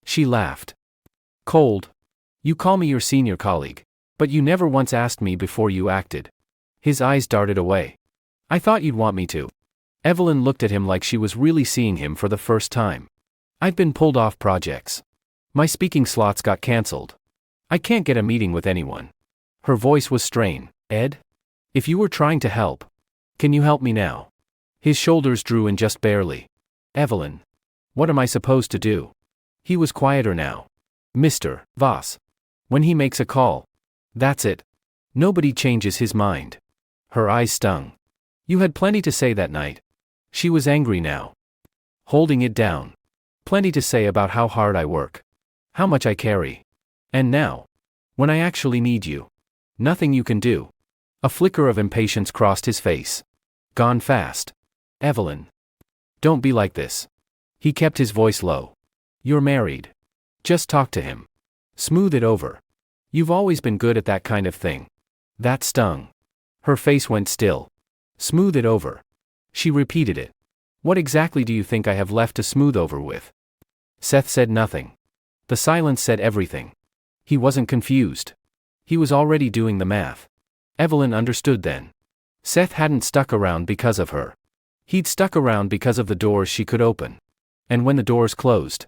She laughed. Cold. You call me your senior colleague. But you never once asked me before you acted. His eyes darted away. I thought you'd want me to. Evelyn looked at him like she was really seeing him for the first time. I've been pulled off projects. My speaking slots got cancelled. I can't get a meeting with anyone. Her voice was strained. Ed? If you were trying to help. Can you help me now? His shoulders drew in just barely. Evelyn. What am I supposed to do? He was quieter now. Mr. Voss. When he makes a call. That's it. Nobody changes his mind. Her eyes stung. You had plenty to say that night. She was angry now. Holding it down. Plenty to say about how hard I work. How much I carry. And now. When I actually need you. Nothing you can do. A flicker of impatience crossed his face. Gone fast. Evelyn. Don't be like this. He kept his voice low. You're married. Just talk to him. Smooth it over. You've always been good at that kind of thing. That stung. Her face went still. Smooth it over. She repeated it. What exactly do you think I have left to smooth over with? Seth said nothing. The silence said everything. He wasn't confused. He was already doing the math. Evelyn understood then. Seth hadn't stuck around because of her. He'd stuck around because of the doors she could open. And when the doors closed,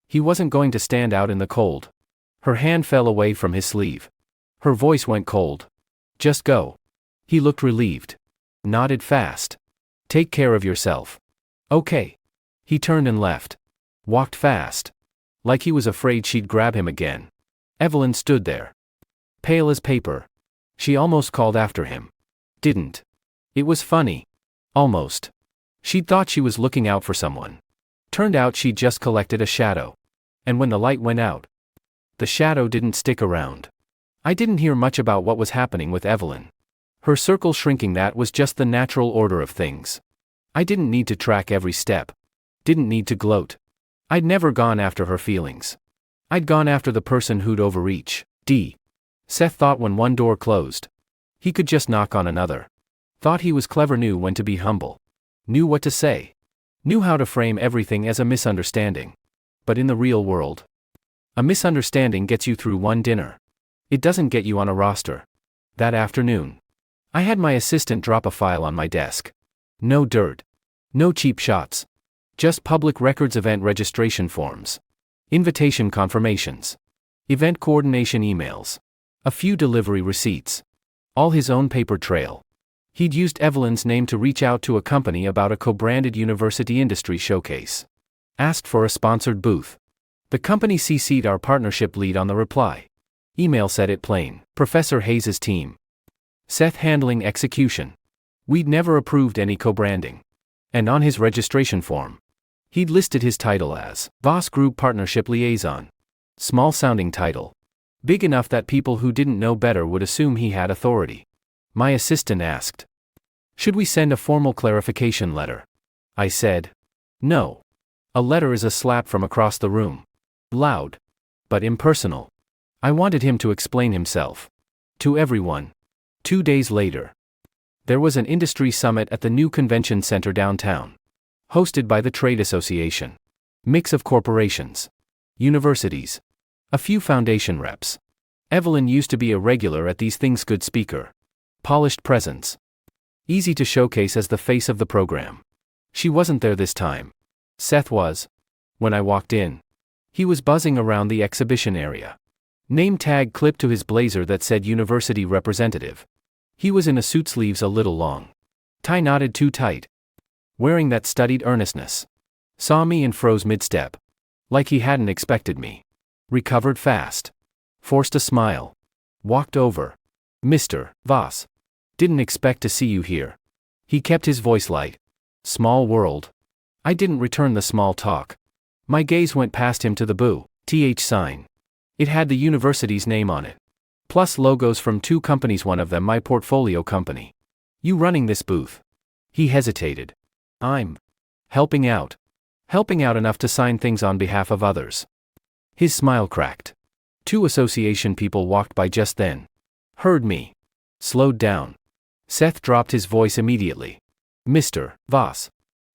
he wasn't going to stand out in the cold. Her hand fell away from his sleeve. Her voice went cold. Just go. He looked relieved. Nodded fast. Take care of yourself. Okay. He turned and left. Walked fast. Like he was afraid she'd grab him again. Evelyn stood there. Pale as paper. She almost called after him. Didn't. It was funny. Almost. She'd thought she was looking out for someone. Turned out she'd just collected a shadow. And when the light went out, the shadow didn't stick around. I didn't hear much about what was happening with Evelyn. Her circle shrinking, that was just the natural order of things. I didn't need to track every step. Didn't need to gloat. I'd never gone after her feelings. I'd gone after the person who'd overreach. Seth thought when one door closed, he could just knock on another. Thought he was clever, knew when to be humble. Knew what to say. Knew how to frame everything as a misunderstanding. But in the real world, a misunderstanding gets you through one dinner. It doesn't get you on a roster. That afternoon, I had my assistant drop a file on my desk. No dirt. No cheap shots. Just public records, event registration forms. Invitation confirmations. Event coordination emails. A few delivery receipts. All his own paper trail. He'd used Evelyn's name to reach out to a company about a co-branded university industry showcase. Asked for a sponsored booth. The company CC'd our partnership lead on the reply. Email said it plain. Professor Hayes' team. Seth handling execution. We'd never approved any co-branding. And on his registration form, he'd listed his title as Voss Group Partnership Liaison. Small-sounding title. Big enough that people who didn't know better would assume he had authority. My assistant asked, should we send a formal clarification letter? I said, no. A letter is a slap from across the room. Loud. But impersonal. I wanted him to explain himself. To everyone. 2 days later, there was an industry summit at the new convention center downtown. Hosted by the trade association. Mix of corporations. Universities. A few foundation reps. Evelyn used to be a regular at these things, good speaker. Polished presence. Easy to showcase as the face of the program. She wasn't there this time. Seth was. When I walked in, he was buzzing around the exhibition area. Name tag clipped to his blazer that said university representative. He was in a suit, sleeves a little long. Tie knotted too tight. Wearing that studied earnestness. Saw me and froze mid-step. Like he hadn't expected me. Recovered fast. Forced a smile. Walked over. Mr. Voss. Didn't expect to see you here. He kept his voice light. Small world. I didn't return the small talk. My gaze went past him to the boo th sign. It had the university's name on it. Plus logos from 2 companies, one of them my portfolio company. You running this booth? He hesitated. I'm helping out. Helping out enough to sign things on behalf of others. His smile cracked. 2 association people walked by just then. Heard me. Slowed down. Seth dropped his voice immediately. Mr. Voss.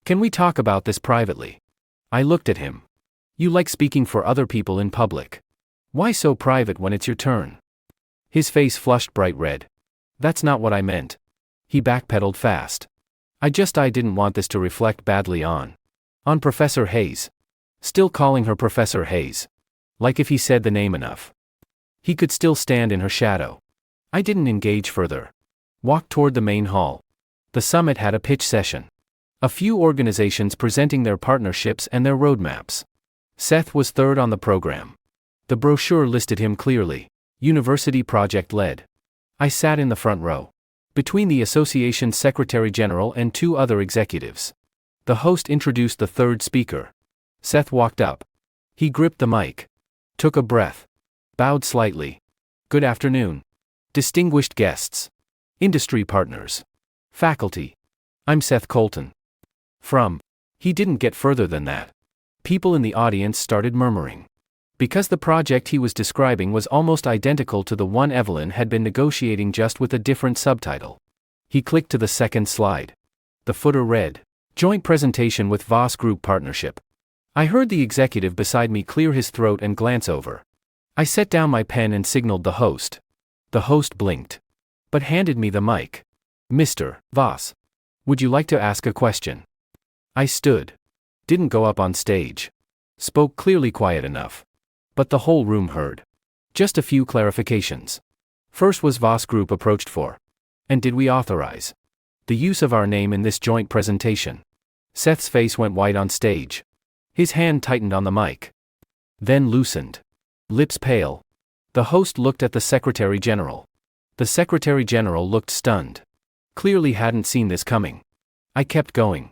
Can we talk about this privately? I looked at him. You like speaking for other people in public. Why so private when it's your turn? His face flushed bright red. That's not what I meant. He backpedaled fast. I didn't want this to reflect badly on Professor Hayes. Still calling her Professor Hayes. Like if he said the name enough, he could still stand in her shadow. I didn't engage further. Walked toward the main hall. The summit had a pitch session. A few organizations presenting their partnerships and their roadmaps. Seth was third on the program. The brochure listed him clearly. University project led. I sat in the front row. Between the association's secretary general and 2 other executives. The host introduced the third speaker. Seth walked up. He gripped the mic. Took a breath. Bowed slightly. Good afternoon. distinguished guests, industry partners, faculty. I'm Seth Colton. He didn't get further than that. People in the audience started murmuring. Because the project he was describing was almost identical to the one Evelyn had been negotiating, just with a different subtitle. He clicked to the second slide. The footer read, Joint Presentation with Voss Group Partnership. I heard the executive beside me clear his throat and glance over. I set down my pen and signaled the host. The host blinked, but handed me the mic. Mr. Voss, would you like to ask a question? I stood. Didn't go up on stage. Spoke clearly, quiet enough. But the whole room heard. Just a few clarifications. First, was Voss Group approached for? And did we authorize the use of our name in this joint presentation? Seth's face went white on stage. His hand tightened on the mic. Then loosened. Lips pale. The host looked at the Secretary General. The Secretary General looked stunned. Clearly hadn't seen this coming. I kept going.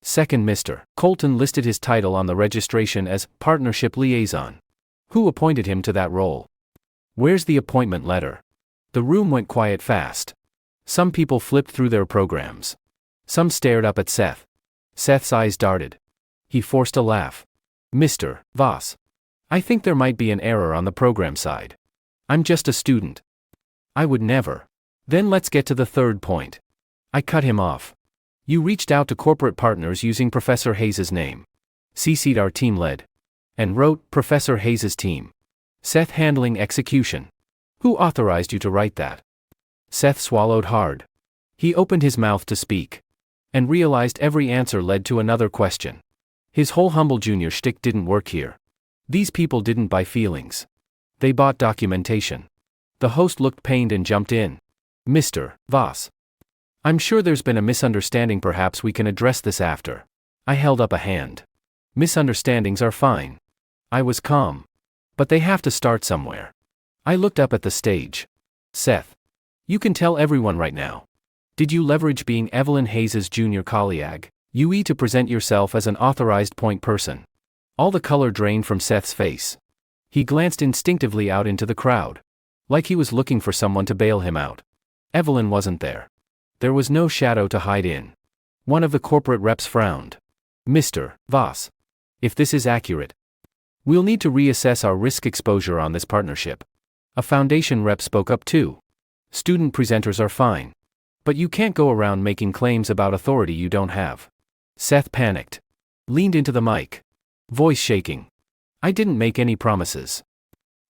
Second, Mr. Colton listed his title on the registration as Partnership Liaison. Who appointed him to that role? Where's the appointment letter? The room went quiet fast. Some people flipped through their programs. Some stared up at Seth. Seth's eyes darted. He forced a laugh. Mr. Voss, I think there might be an error on the program side. I'm just a student. I would never. Then let's get to the third point. I cut him off. You reached out to corporate partners using Professor Hayes's name. CC'd our team lead. And wrote Professor Hayes's team. Seth handling execution. Who authorized you to write that? Seth swallowed hard. He opened his mouth to speak. And realized every answer led to another question. His whole humble junior shtick didn't work here. These people didn't buy feelings. They bought documentation. The host looked pained and jumped in. Mr. Voss, I'm sure there's been a misunderstanding. Perhaps we can address this after. I held up a hand. Misunderstandings are fine. I was calm. But they have to start somewhere. I looked up at the stage. Seth, you can tell everyone right now. Did you leverage being Evelyn Hayes's junior colleague, UE, to present yourself as an authorized point person? All the color drained from Seth's face. He glanced instinctively out into the crowd. Like he was looking for someone to bail him out. Evelyn wasn't there. There was no shadow to hide in. One of the corporate reps frowned. Mr. Voss, if this is accurate, we'll need to reassess our risk exposure on this partnership. A foundation rep spoke up too. Student presenters are fine. But you can't go around making claims about authority you don't have. Seth panicked. Leaned into the mic. Voice shaking. I didn't make any promises.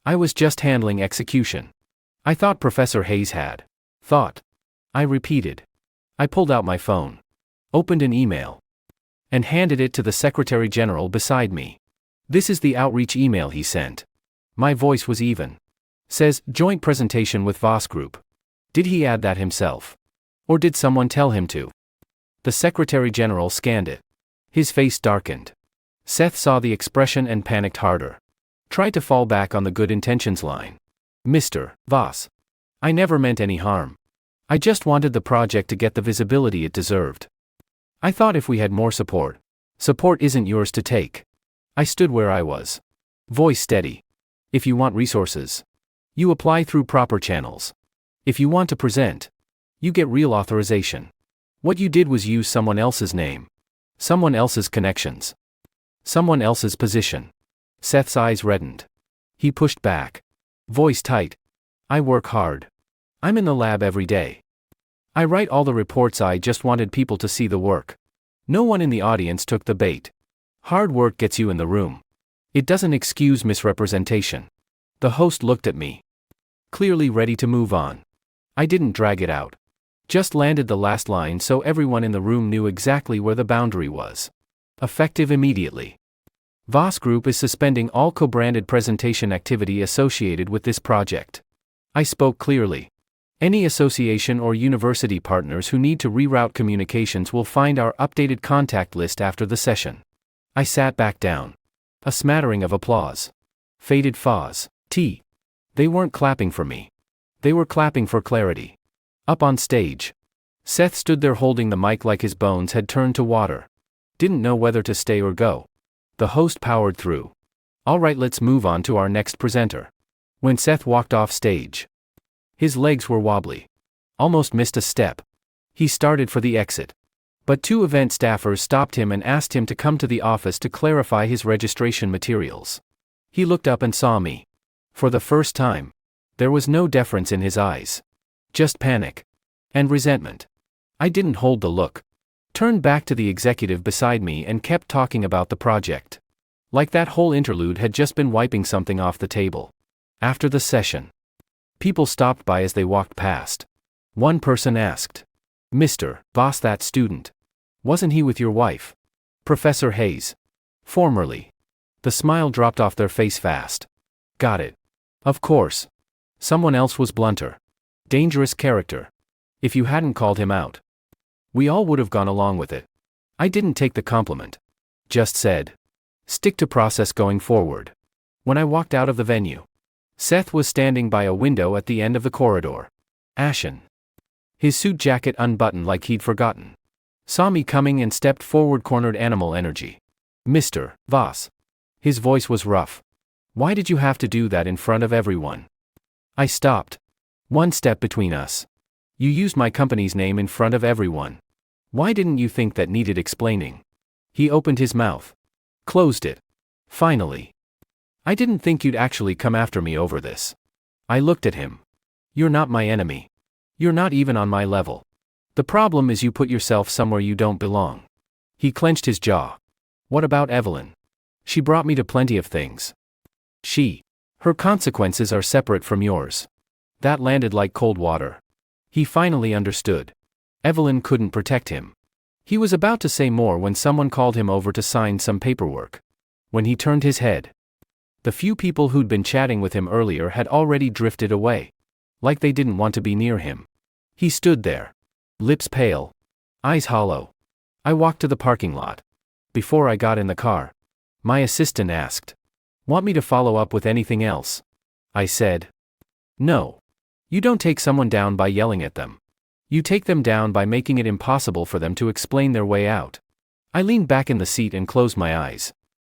I was just handling execution. I thought Professor Hayes had. Thought. I repeated. I pulled out my phone. Opened an email. And handed it to the Secretary General beside me. This is the outreach email he sent. My voice was even. Says, joint presentation with Voss Group. Did he add that himself? Or did someone tell him to? The Secretary General scanned it. His face darkened. Seth saw the expression and panicked harder. Tried to fall back on the good intentions line. Mr. Voss, I never meant any harm. I just wanted the project to get the visibility it deserved. I thought if we had more support. Support isn't yours to take. I stood where I was. Voice steady. If you want resources, you apply through proper channels. If you want to present, you get real authorization. What you did was use someone else's name. Someone else's connections. Someone else's position. Seth's eyes reddened. He pushed back. Voice tight. I work hard. I'm in the lab every day. I write all the reports. I just wanted people to see the work. No one in the audience took the bait. Hard work gets you in the room. It doesn't excuse misrepresentation. The host looked at me. Clearly ready to move on. I didn't drag it out. Just landed the last line so everyone in the room knew exactly where the boundary was. Effective immediately. Voss Group is suspending all co-branded presentation activity associated with this project. I spoke clearly. Any association or university partners who need to reroute communications will find our updated contact list after the session. I sat back down. A smattering of applause. Faded fuzz. They weren't clapping for me. They were clapping for clarity. Up on stage. Seth stood there holding the mic like his bones had turned to water. Didn't know whether to stay or go. The host powered through. All right, let's move on to our next presenter. When Seth walked off stage, His legs were wobbly. Almost missed a step. He started for the exit. But two event staffers stopped him and asked him to come to the office to clarify his registration materials. He looked up and saw me. For the first time, there was no deference in his eyes. Just panic. And resentment. I didn't hold the look. Turned back to the executive beside me and kept talking about the project. Like that whole interlude had just been wiping something off the table. After the session, people stopped by as they walked past. One person asked, "Mr. Voss, that student. Wasn't he with your wife? Professor Hayes?" Formerly. The smile dropped off their face fast. Got it. Of course. Someone else was blunter. Dangerous character. If you hadn't called him out, we all would have gone along with it. I didn't take the compliment. Just said, stick to process going forward. When I walked out of the venue, Seth was standing by a window at the end of the corridor. Ashen. His suit jacket unbuttoned like he'd forgotten. Saw me coming and stepped forward, cornered animal energy. "Mr. Voss." His voice was rough. "Why did you have to do that in front of everyone?" I stopped. One step between us. You used my company's name in front of everyone. Why didn't you think that needed explaining? He opened his mouth. Closed it. Finally. I didn't think you'd actually come after me over this. I looked at him. You're not my enemy. You're not even on my level. The problem is you put yourself somewhere you don't belong. He clenched his jaw. What about Evelyn? She brought me to plenty of things. Her consequences are separate from yours. That landed like cold water. He finally understood. Evelyn couldn't protect him. He was about to say more when someone called him over to sign some paperwork. When he turned his head, the few people who'd been chatting with him earlier had already drifted away. Like they didn't want to be near him. He stood there. Lips pale. Eyes hollow. I walked to the parking lot. Before I got in the car, my assistant asked, "Want me to follow up with anything else?" I said, "No. You don't take someone down by yelling at them. You take them down by making it impossible for them to explain their way out." I leaned back in the seat and closed my eyes.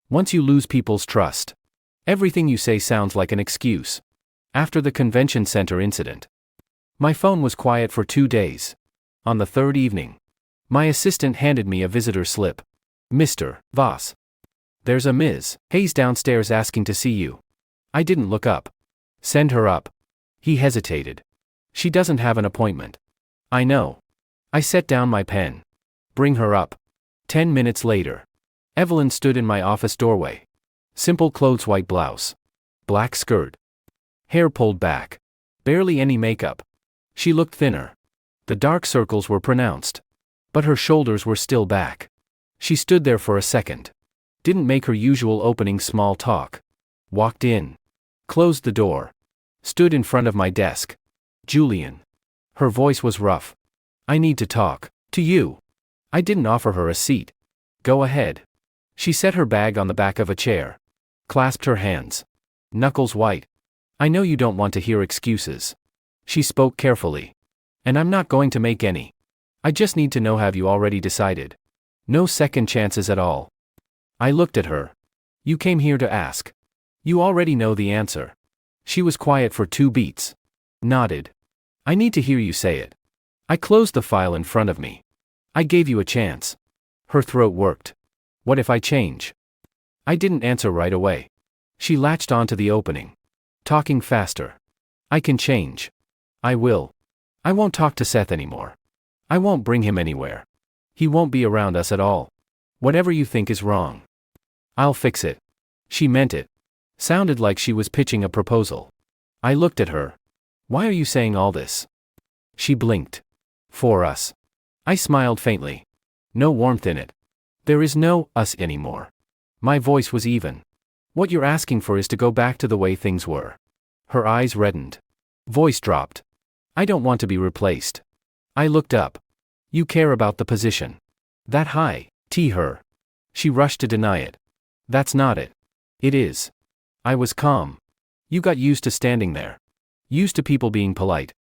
Once you lose people's trust, everything you say sounds like an excuse. After the convention center incident, my phone was quiet for 2 days. On the third evening, my assistant handed me a visitor slip. "Mr. Voss. There's a Ms. Hayes downstairs asking to see you." I didn't look up. "Send her up." He hesitated. "She doesn't have an appointment." "I know." I set down my pen. "Bring her up." 10 minutes later, Evelyn stood in my office doorway. Simple clothes, white blouse, black skirt, hair pulled back, barely any makeup. She looked thinner. The dark circles were pronounced, but her shoulders were still back. She stood there for a second. Didn't make her usual opening small talk. Walked in. Closed the door. Stood in front of my desk. "Julian." Her voice was rough. "I need to talk to you." I didn't offer her a seat. "Go ahead." She set her bag on the back of a chair. Clasped her hands. Knuckles white. "I know you don't want to hear excuses." She spoke carefully. "And I'm not going to make any. I just need to know, have you already decided? No second chances at all." I looked at her. "You came here to ask. You already know the answer." She was quiet for 2 beats. Nodded. "I need to hear you say it." I closed the file in front of me. "I gave you a chance." Her throat worked. "What if I change?" I didn't answer right away. She latched onto the opening. Talking faster. "I can change. I will. I won't talk to Seth anymore. I won't bring him anywhere. He won't be around us at all. Whatever you think is wrong, I'll fix it." She meant it. Sounded like she was pitching a proposal. I looked at her. "Why are you saying all this?" She blinked. "For us." I smiled faintly. No warmth in it. There is no us anymore. My voice was even. "What you're asking for is to go back to the way things were." Her eyes reddened. Voice dropped. "I don't want to be replaced." I looked up. "You care about the position. That high, her." She rushed to deny it. "That's not it." "It is." I was calm. "You got used to standing there. Used to people being polite.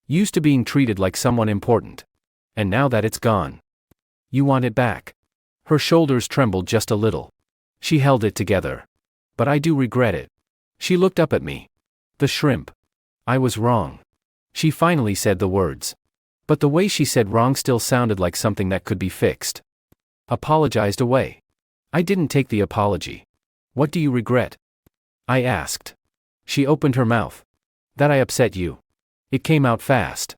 Used to being treated like someone important. And now that it's gone, you want it back." Her shoulders trembled just a little. She held it together. "But I do regret it." She looked up at me. "The shrimp. I was wrong." She finally said the words. But the way she said wrong still sounded like something that could be fixed. Apologized away. I didn't take the apology. What do you regret? I asked. She opened her mouth. That I upset you. It came out fast.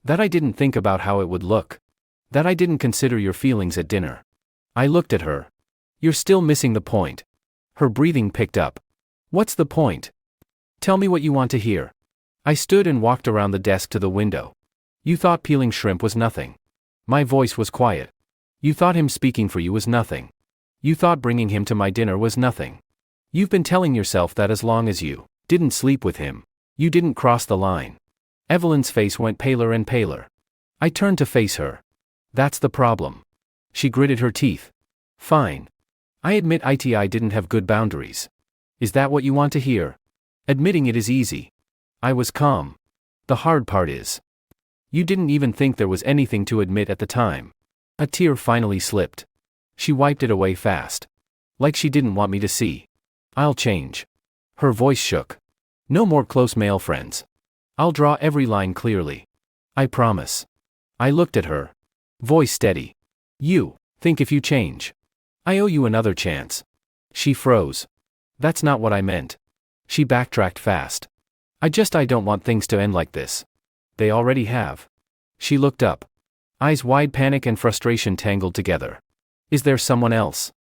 That I didn't think about how it would look. That I didn't consider your feelings at dinner. I looked at her. You're still missing the point. Her breathing picked up. What's the point? Tell me what you want to hear. I stood and walked around the desk to the window. You thought peeling shrimp was nothing. My voice was quiet. You thought him speaking for you was nothing. You thought bringing him to my dinner was nothing. You've been telling yourself that as long as you didn't sleep with him, you didn't cross the line. Evelyn's face went paler and paler. I turned to face her. That's the problem. She gritted her teeth. Fine. I admit I didn't have good boundaries. Is that what you want to hear? Admitting it is easy. I was calm. The hard part is, you didn't even think there was anything to admit at the time. A tear finally slipped. She wiped it away fast. Like she didn't want me to see. I'll change. Her voice shook. No more close male friends. I'll draw every line clearly. I promise. I looked at her. Voice steady. You think if you change, I owe you another chance. She froze. That's not what I meant. She backtracked fast. I don't want things to end like this. They already have. She looked up. Eyes wide, panic and frustration tangled together. Is there someone else?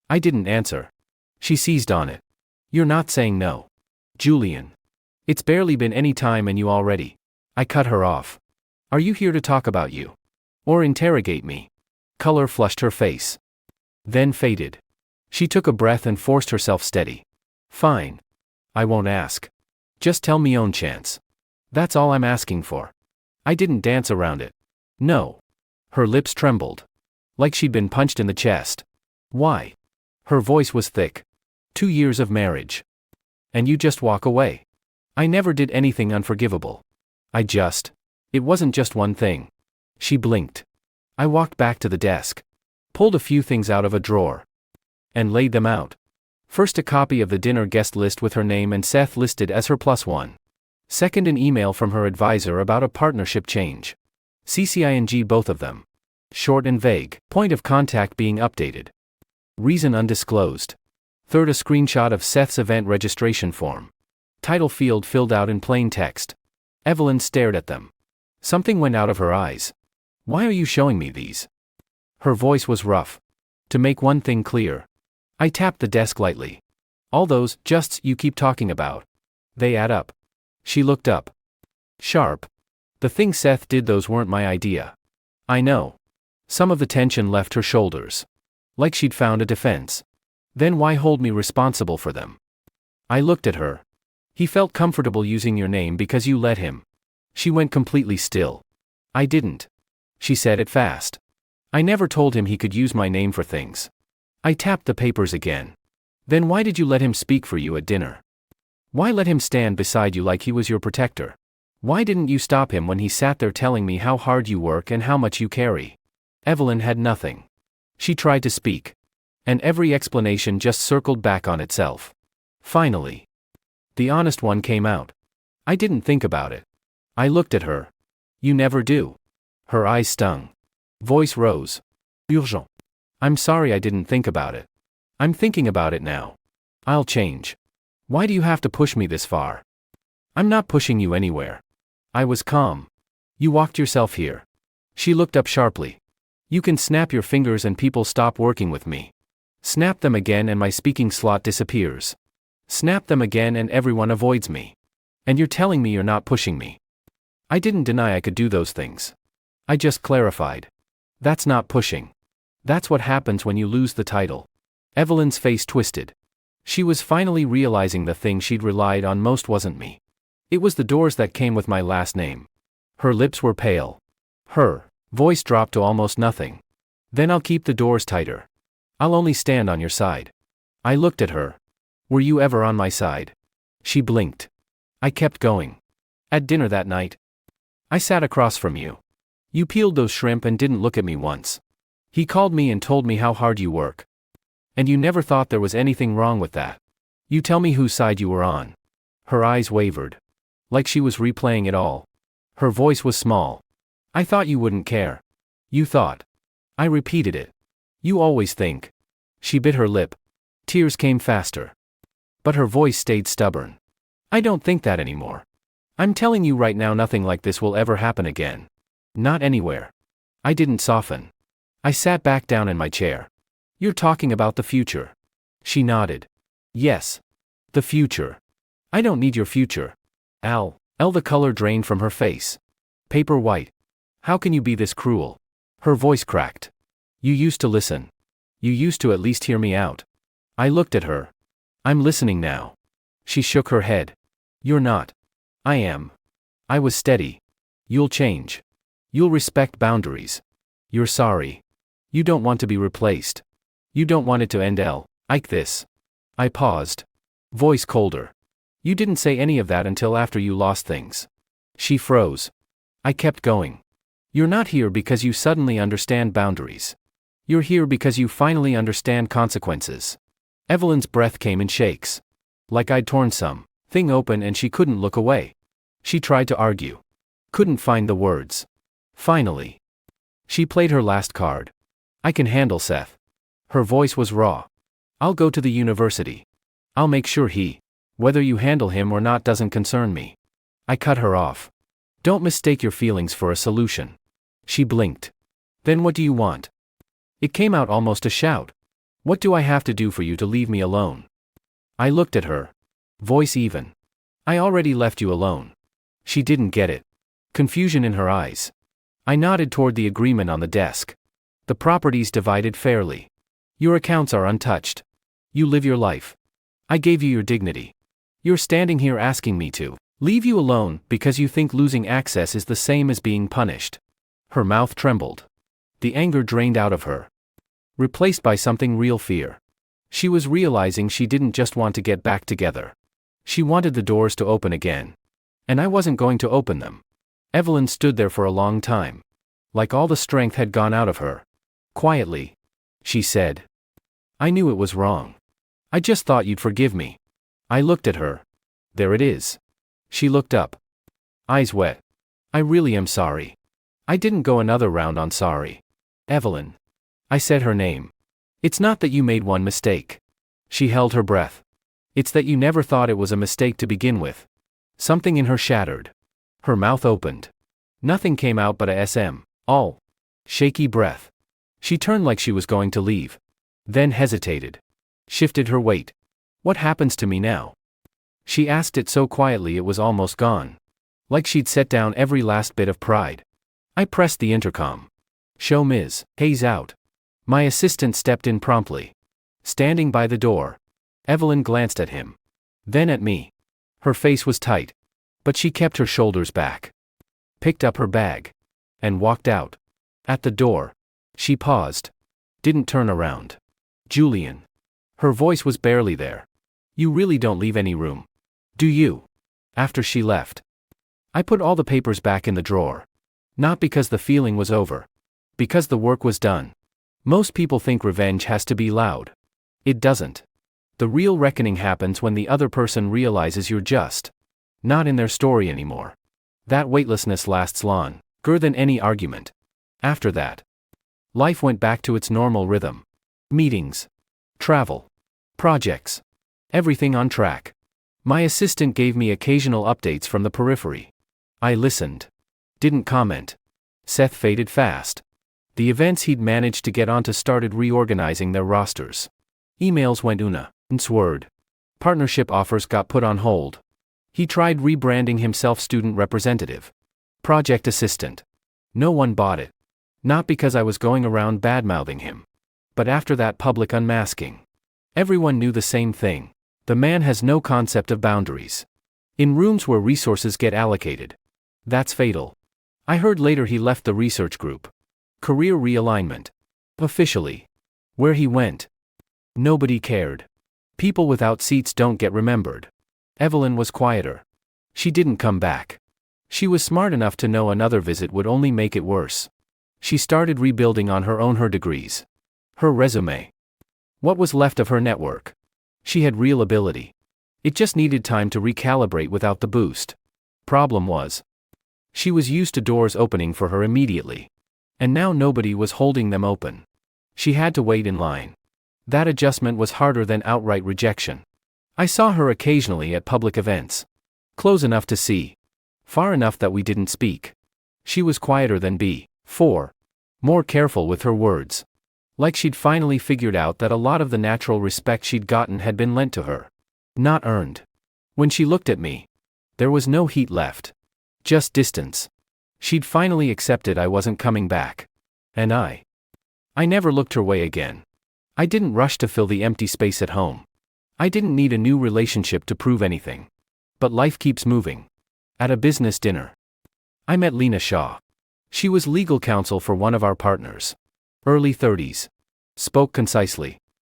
I didn't answer. She seized on it. You're not saying no. Julian. It's barely been any time and you already. I cut her off. Are you here to talk about you? Or interrogate me? Color flushed her face. Then faded. She took a breath and forced herself steady. Fine. I won't ask. Just tell me own chance. That's all I'm asking for. I didn't dance around it. No. Her lips trembled. Like she'd been punched in the chest. Why? Her voice was thick. 2 years of marriage. And you just walk away. I never did anything unforgivable. It wasn't just one thing. She blinked. I walked back to the desk. Pulled a few things out of a drawer. And laid them out. First, a copy of the dinner guest list with her name and Seth listed as her +1. Second, an email from her advisor about a partnership change. CCING both of them. Short and vague. Point of contact being updated. Reason undisclosed. Third, a screenshot of Seth's event registration form. Title field filled out in plain text. Evelyn stared at them. Something went out of her eyes. Why are you showing me these? Her voice was rough. To make one thing clear. I tapped the desk lightly. All those justs you keep talking about. They add up. She looked up. Sharp. The thing Seth did, those weren't my idea. I know. Some of the tension left her shoulders. Like she'd found a defense. Then why hold me responsible for them? I looked at her. He felt comfortable using your name because you let him. She went completely still. I didn't. She said it fast. I never told him he could use my name for things. I tapped the papers again. Then why did you let him speak for you at dinner? Why let him stand beside you like he was your protector? Why didn't you stop him when he sat there telling me how hard you work and how much you carry? Evelyn had nothing. She tried to speak. And every explanation just circled back on itself. Finally. The honest one came out. I didn't think about it. I looked at her. You never do. Her eyes stung. Voice rose. Urgent. I'm sorry I didn't think about it. I'm thinking about it now. I'll change. Why do you have to push me this far? I'm not pushing you anywhere. I was calm. You walked yourself here. She looked up sharply. You can snap your fingers and people stop working with me. Snap them again and my speaking slot disappears. Snap them again and everyone avoids me. And you're telling me you're not pushing me. I didn't deny I could do those things. I just clarified. That's not pushing. That's what happens when you lose the title. Evelyn's face twisted. She was finally realizing the thing she'd relied on most wasn't me. It was the doors that came with my last name. Her lips were pale. Her voice dropped to almost nothing. Then I'll keep the doors tighter. I'll only stand on your side. I looked at her. Were you ever on my side? She blinked. I kept going. At dinner that night. I sat across from you. You peeled those shrimp and didn't look at me once. He called me and told me how hard you work. And you never thought there was anything wrong with that. You tell me whose side you were on. Her eyes wavered. Like she was replaying it all. Her voice was small. I thought you wouldn't care. You thought. I repeated it. You always think. She bit her lip. Tears came faster. But her voice stayed stubborn. I don't think that anymore. I'm telling you right now, nothing like this will ever happen again. Not anywhere. I didn't soften. I sat back down in my chair. You're talking about the future. She nodded. Yes. The future. I don't need your future. Al. The color drained from her face. Paper white. How can you be this cruel? Her voice cracked. You used to listen. You used to at least hear me out. I looked at her. I'm listening now. She shook her head. You're not. I am. I was steady. You'll change. You'll respect boundaries. You're sorry. You don't want to be replaced. You don't want it to end like this. I paused. Voice colder. You didn't say any of that until after you lost things. She froze. I kept going. You're not here because you suddenly understand boundaries. You're here because you finally understand consequences. Evelyn's breath came in shakes. Like I'd torn something open and she couldn't look away. She tried to argue. Couldn't find the words. Finally. She played her last card. I can handle Seth. Her voice was raw. I'll go to the university. I'll make sure whether you handle him or not doesn't concern me. I cut her off. Don't mistake your feelings for a solution. She blinked. Then what do you want? It came out almost a shout. What do I have to do for you to leave me alone? I looked at her. Voice even. I already left you alone. She didn't get it. Confusion in her eyes. I nodded toward the agreement on the desk. The property's divided fairly. Your accounts are untouched. You live your life. I gave you your dignity. You're standing here asking me to leave you alone because you think losing access is the same as being punished. Her mouth trembled. The anger drained out of her. Replaced by something real, fear. She was realizing she didn't just want to get back together. She wanted the doors to open again. And I wasn't going to open them. Evelyn stood there for a long time. Like all the strength had gone out of her. Quietly. She said. I knew it was wrong. I just thought you'd forgive me. I looked at her. There it is. She looked up. Eyes wet. I really am sorry. I didn't go another round on sorry. Evelyn. I said her name. It's not that you made one mistake. She held her breath. It's that you never thought it was a mistake to begin with. Something in her shattered. Her mouth opened. Nothing came out but a all shaky breath. She turned like she was going to leave. Then hesitated. Shifted her weight. What happens to me now? She asked it so quietly it was almost gone. Like she'd set down every last bit of pride. I pressed the intercom. Show Ms. Hayes out. My assistant stepped in promptly. Standing by the door. Evelyn glanced at him. Then at me. Her face was tight. But she kept her shoulders back. Picked up her bag. And walked out. At the door. She paused. Didn't turn around. Julian. Her voice was barely there. You really don't leave any room. Do you? After she left. I put all the papers back in the drawer. Not because the feeling was over. Because the work was done. Most people think revenge has to be loud. It doesn't. The real reckoning happens when the other person realizes you're just not in their story anymore. That weightlessness lasts longer than any argument. After that, life went back to its normal rhythm. Meetings. Travel. Projects. Everything on track. My assistant gave me occasional updates from the periphery. I listened. Didn't comment. Seth faded fast. The events he'd managed to get onto started reorganizing their rosters. Emails went unanswered. Partnership offers got put on hold. He tried rebranding himself student representative. Project assistant. No one bought it. Not because I was going around badmouthing him. But after that public unmasking. Everyone knew the same thing. The man has no concept of boundaries. In rooms where resources get allocated. That's fatal. I heard later he left the research group. Career realignment. Officially. Where he went. Nobody cared. People without seats don't get remembered. Evelyn was quieter. She didn't come back. She was smart enough to know another visit would only make it worse. She started rebuilding on her degrees. Her resume. What was left of her network. She had real ability. It just needed time to recalibrate without the boost. Problem was. She was used to doors opening for her immediately. And now nobody was holding them open. She had to wait in line. That adjustment was harder than outright rejection. I saw her occasionally at public events. Close enough to see. Far enough that we didn't speak. She was quieter than before. More careful with her words. Like she'd finally figured out that a lot of the natural respect she'd gotten had been lent to her. Not earned. When she looked at me, there was no heat left. Just distance. She'd finally accepted I wasn't coming back. And I never looked her way again. I didn't rush to fill the empty space at home. I didn't need a new relationship to prove anything. But life keeps moving. At a business dinner, I met Lena Shaw. She was legal counsel for one of our partners. Early 30s. Spoke concisely.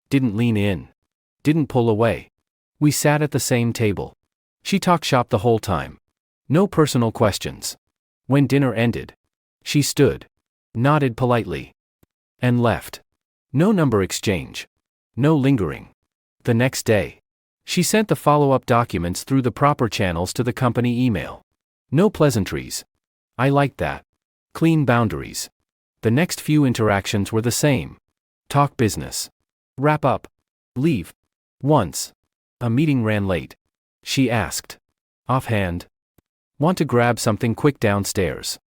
Didn't lean in. Didn't pull away. We sat at the same table. She talked shop the whole time. No personal questions. When dinner ended, she stood, nodded politely, and left. No number exchange. No lingering. The next day, she sent the follow-up documents through the proper channels to the company email. No pleasantries. I liked that. Clean boundaries. The next few interactions were the same. Talk business. Wrap up. Leave. Once. A meeting ran late. She asked. Offhand. Want to grab something quick downstairs?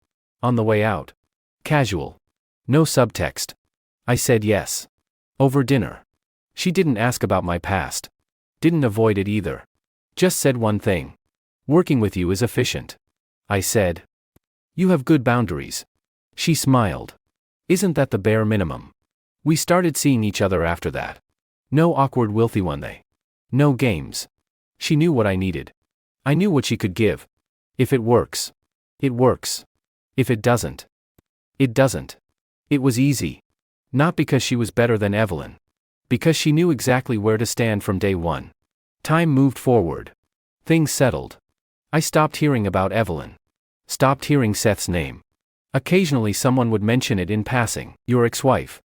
On the way out. Casual. No subtext. I said yes. Over dinner. She didn't ask about my past. Didn't avoid it either. Just said one thing. Working with you is efficient. I said. You have good boundaries. She smiled. Isn't that the bare minimum? We started seeing each other after that. No awkward wilty one day. No games. She knew what I needed. I knew what she could give. If it works, it works. If it doesn't, it doesn't. It was easy. Not because she was better than Evelyn. Because she knew exactly where to stand from day one. Time moved forward. Things settled. I stopped hearing about Evelyn. Stopped hearing Seth's name. Occasionally someone would mention it in passing. Your ex-wife.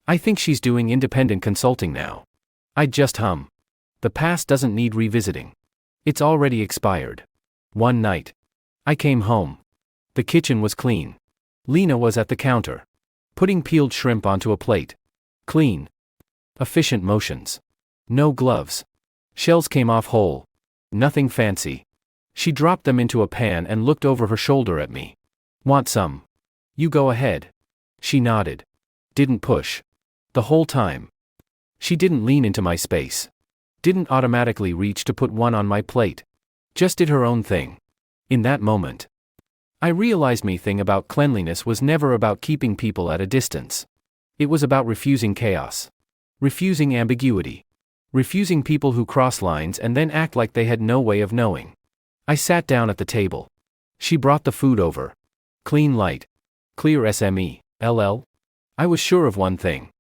I think she's doing independent consulting now. I'd just hum. The past doesn't need revisiting. It's already expired. One night. I came home. The kitchen was clean. Lena was at the counter. Putting peeled shrimp onto a plate. Clean. Efficient motions. No gloves. Shells came off whole. Nothing fancy. She dropped them into a pan and looked over her shoulder at me. Want some? You go ahead. She nodded. Didn't push. The whole time. She didn't lean into my space. Didn't automatically reach to put one on my plate. Just did her own thing. In that moment, I realized my thing about cleanliness was never about keeping people at a distance. It was about refusing chaos. Refusing ambiguity. Refusing people who cross lines and then act like they had no way of knowing. I sat down at the table. She brought the food over. Clean light. Clear SME, LL. I was sure of one thing.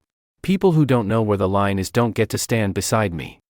People who don't know where the line is don't get to stand beside me.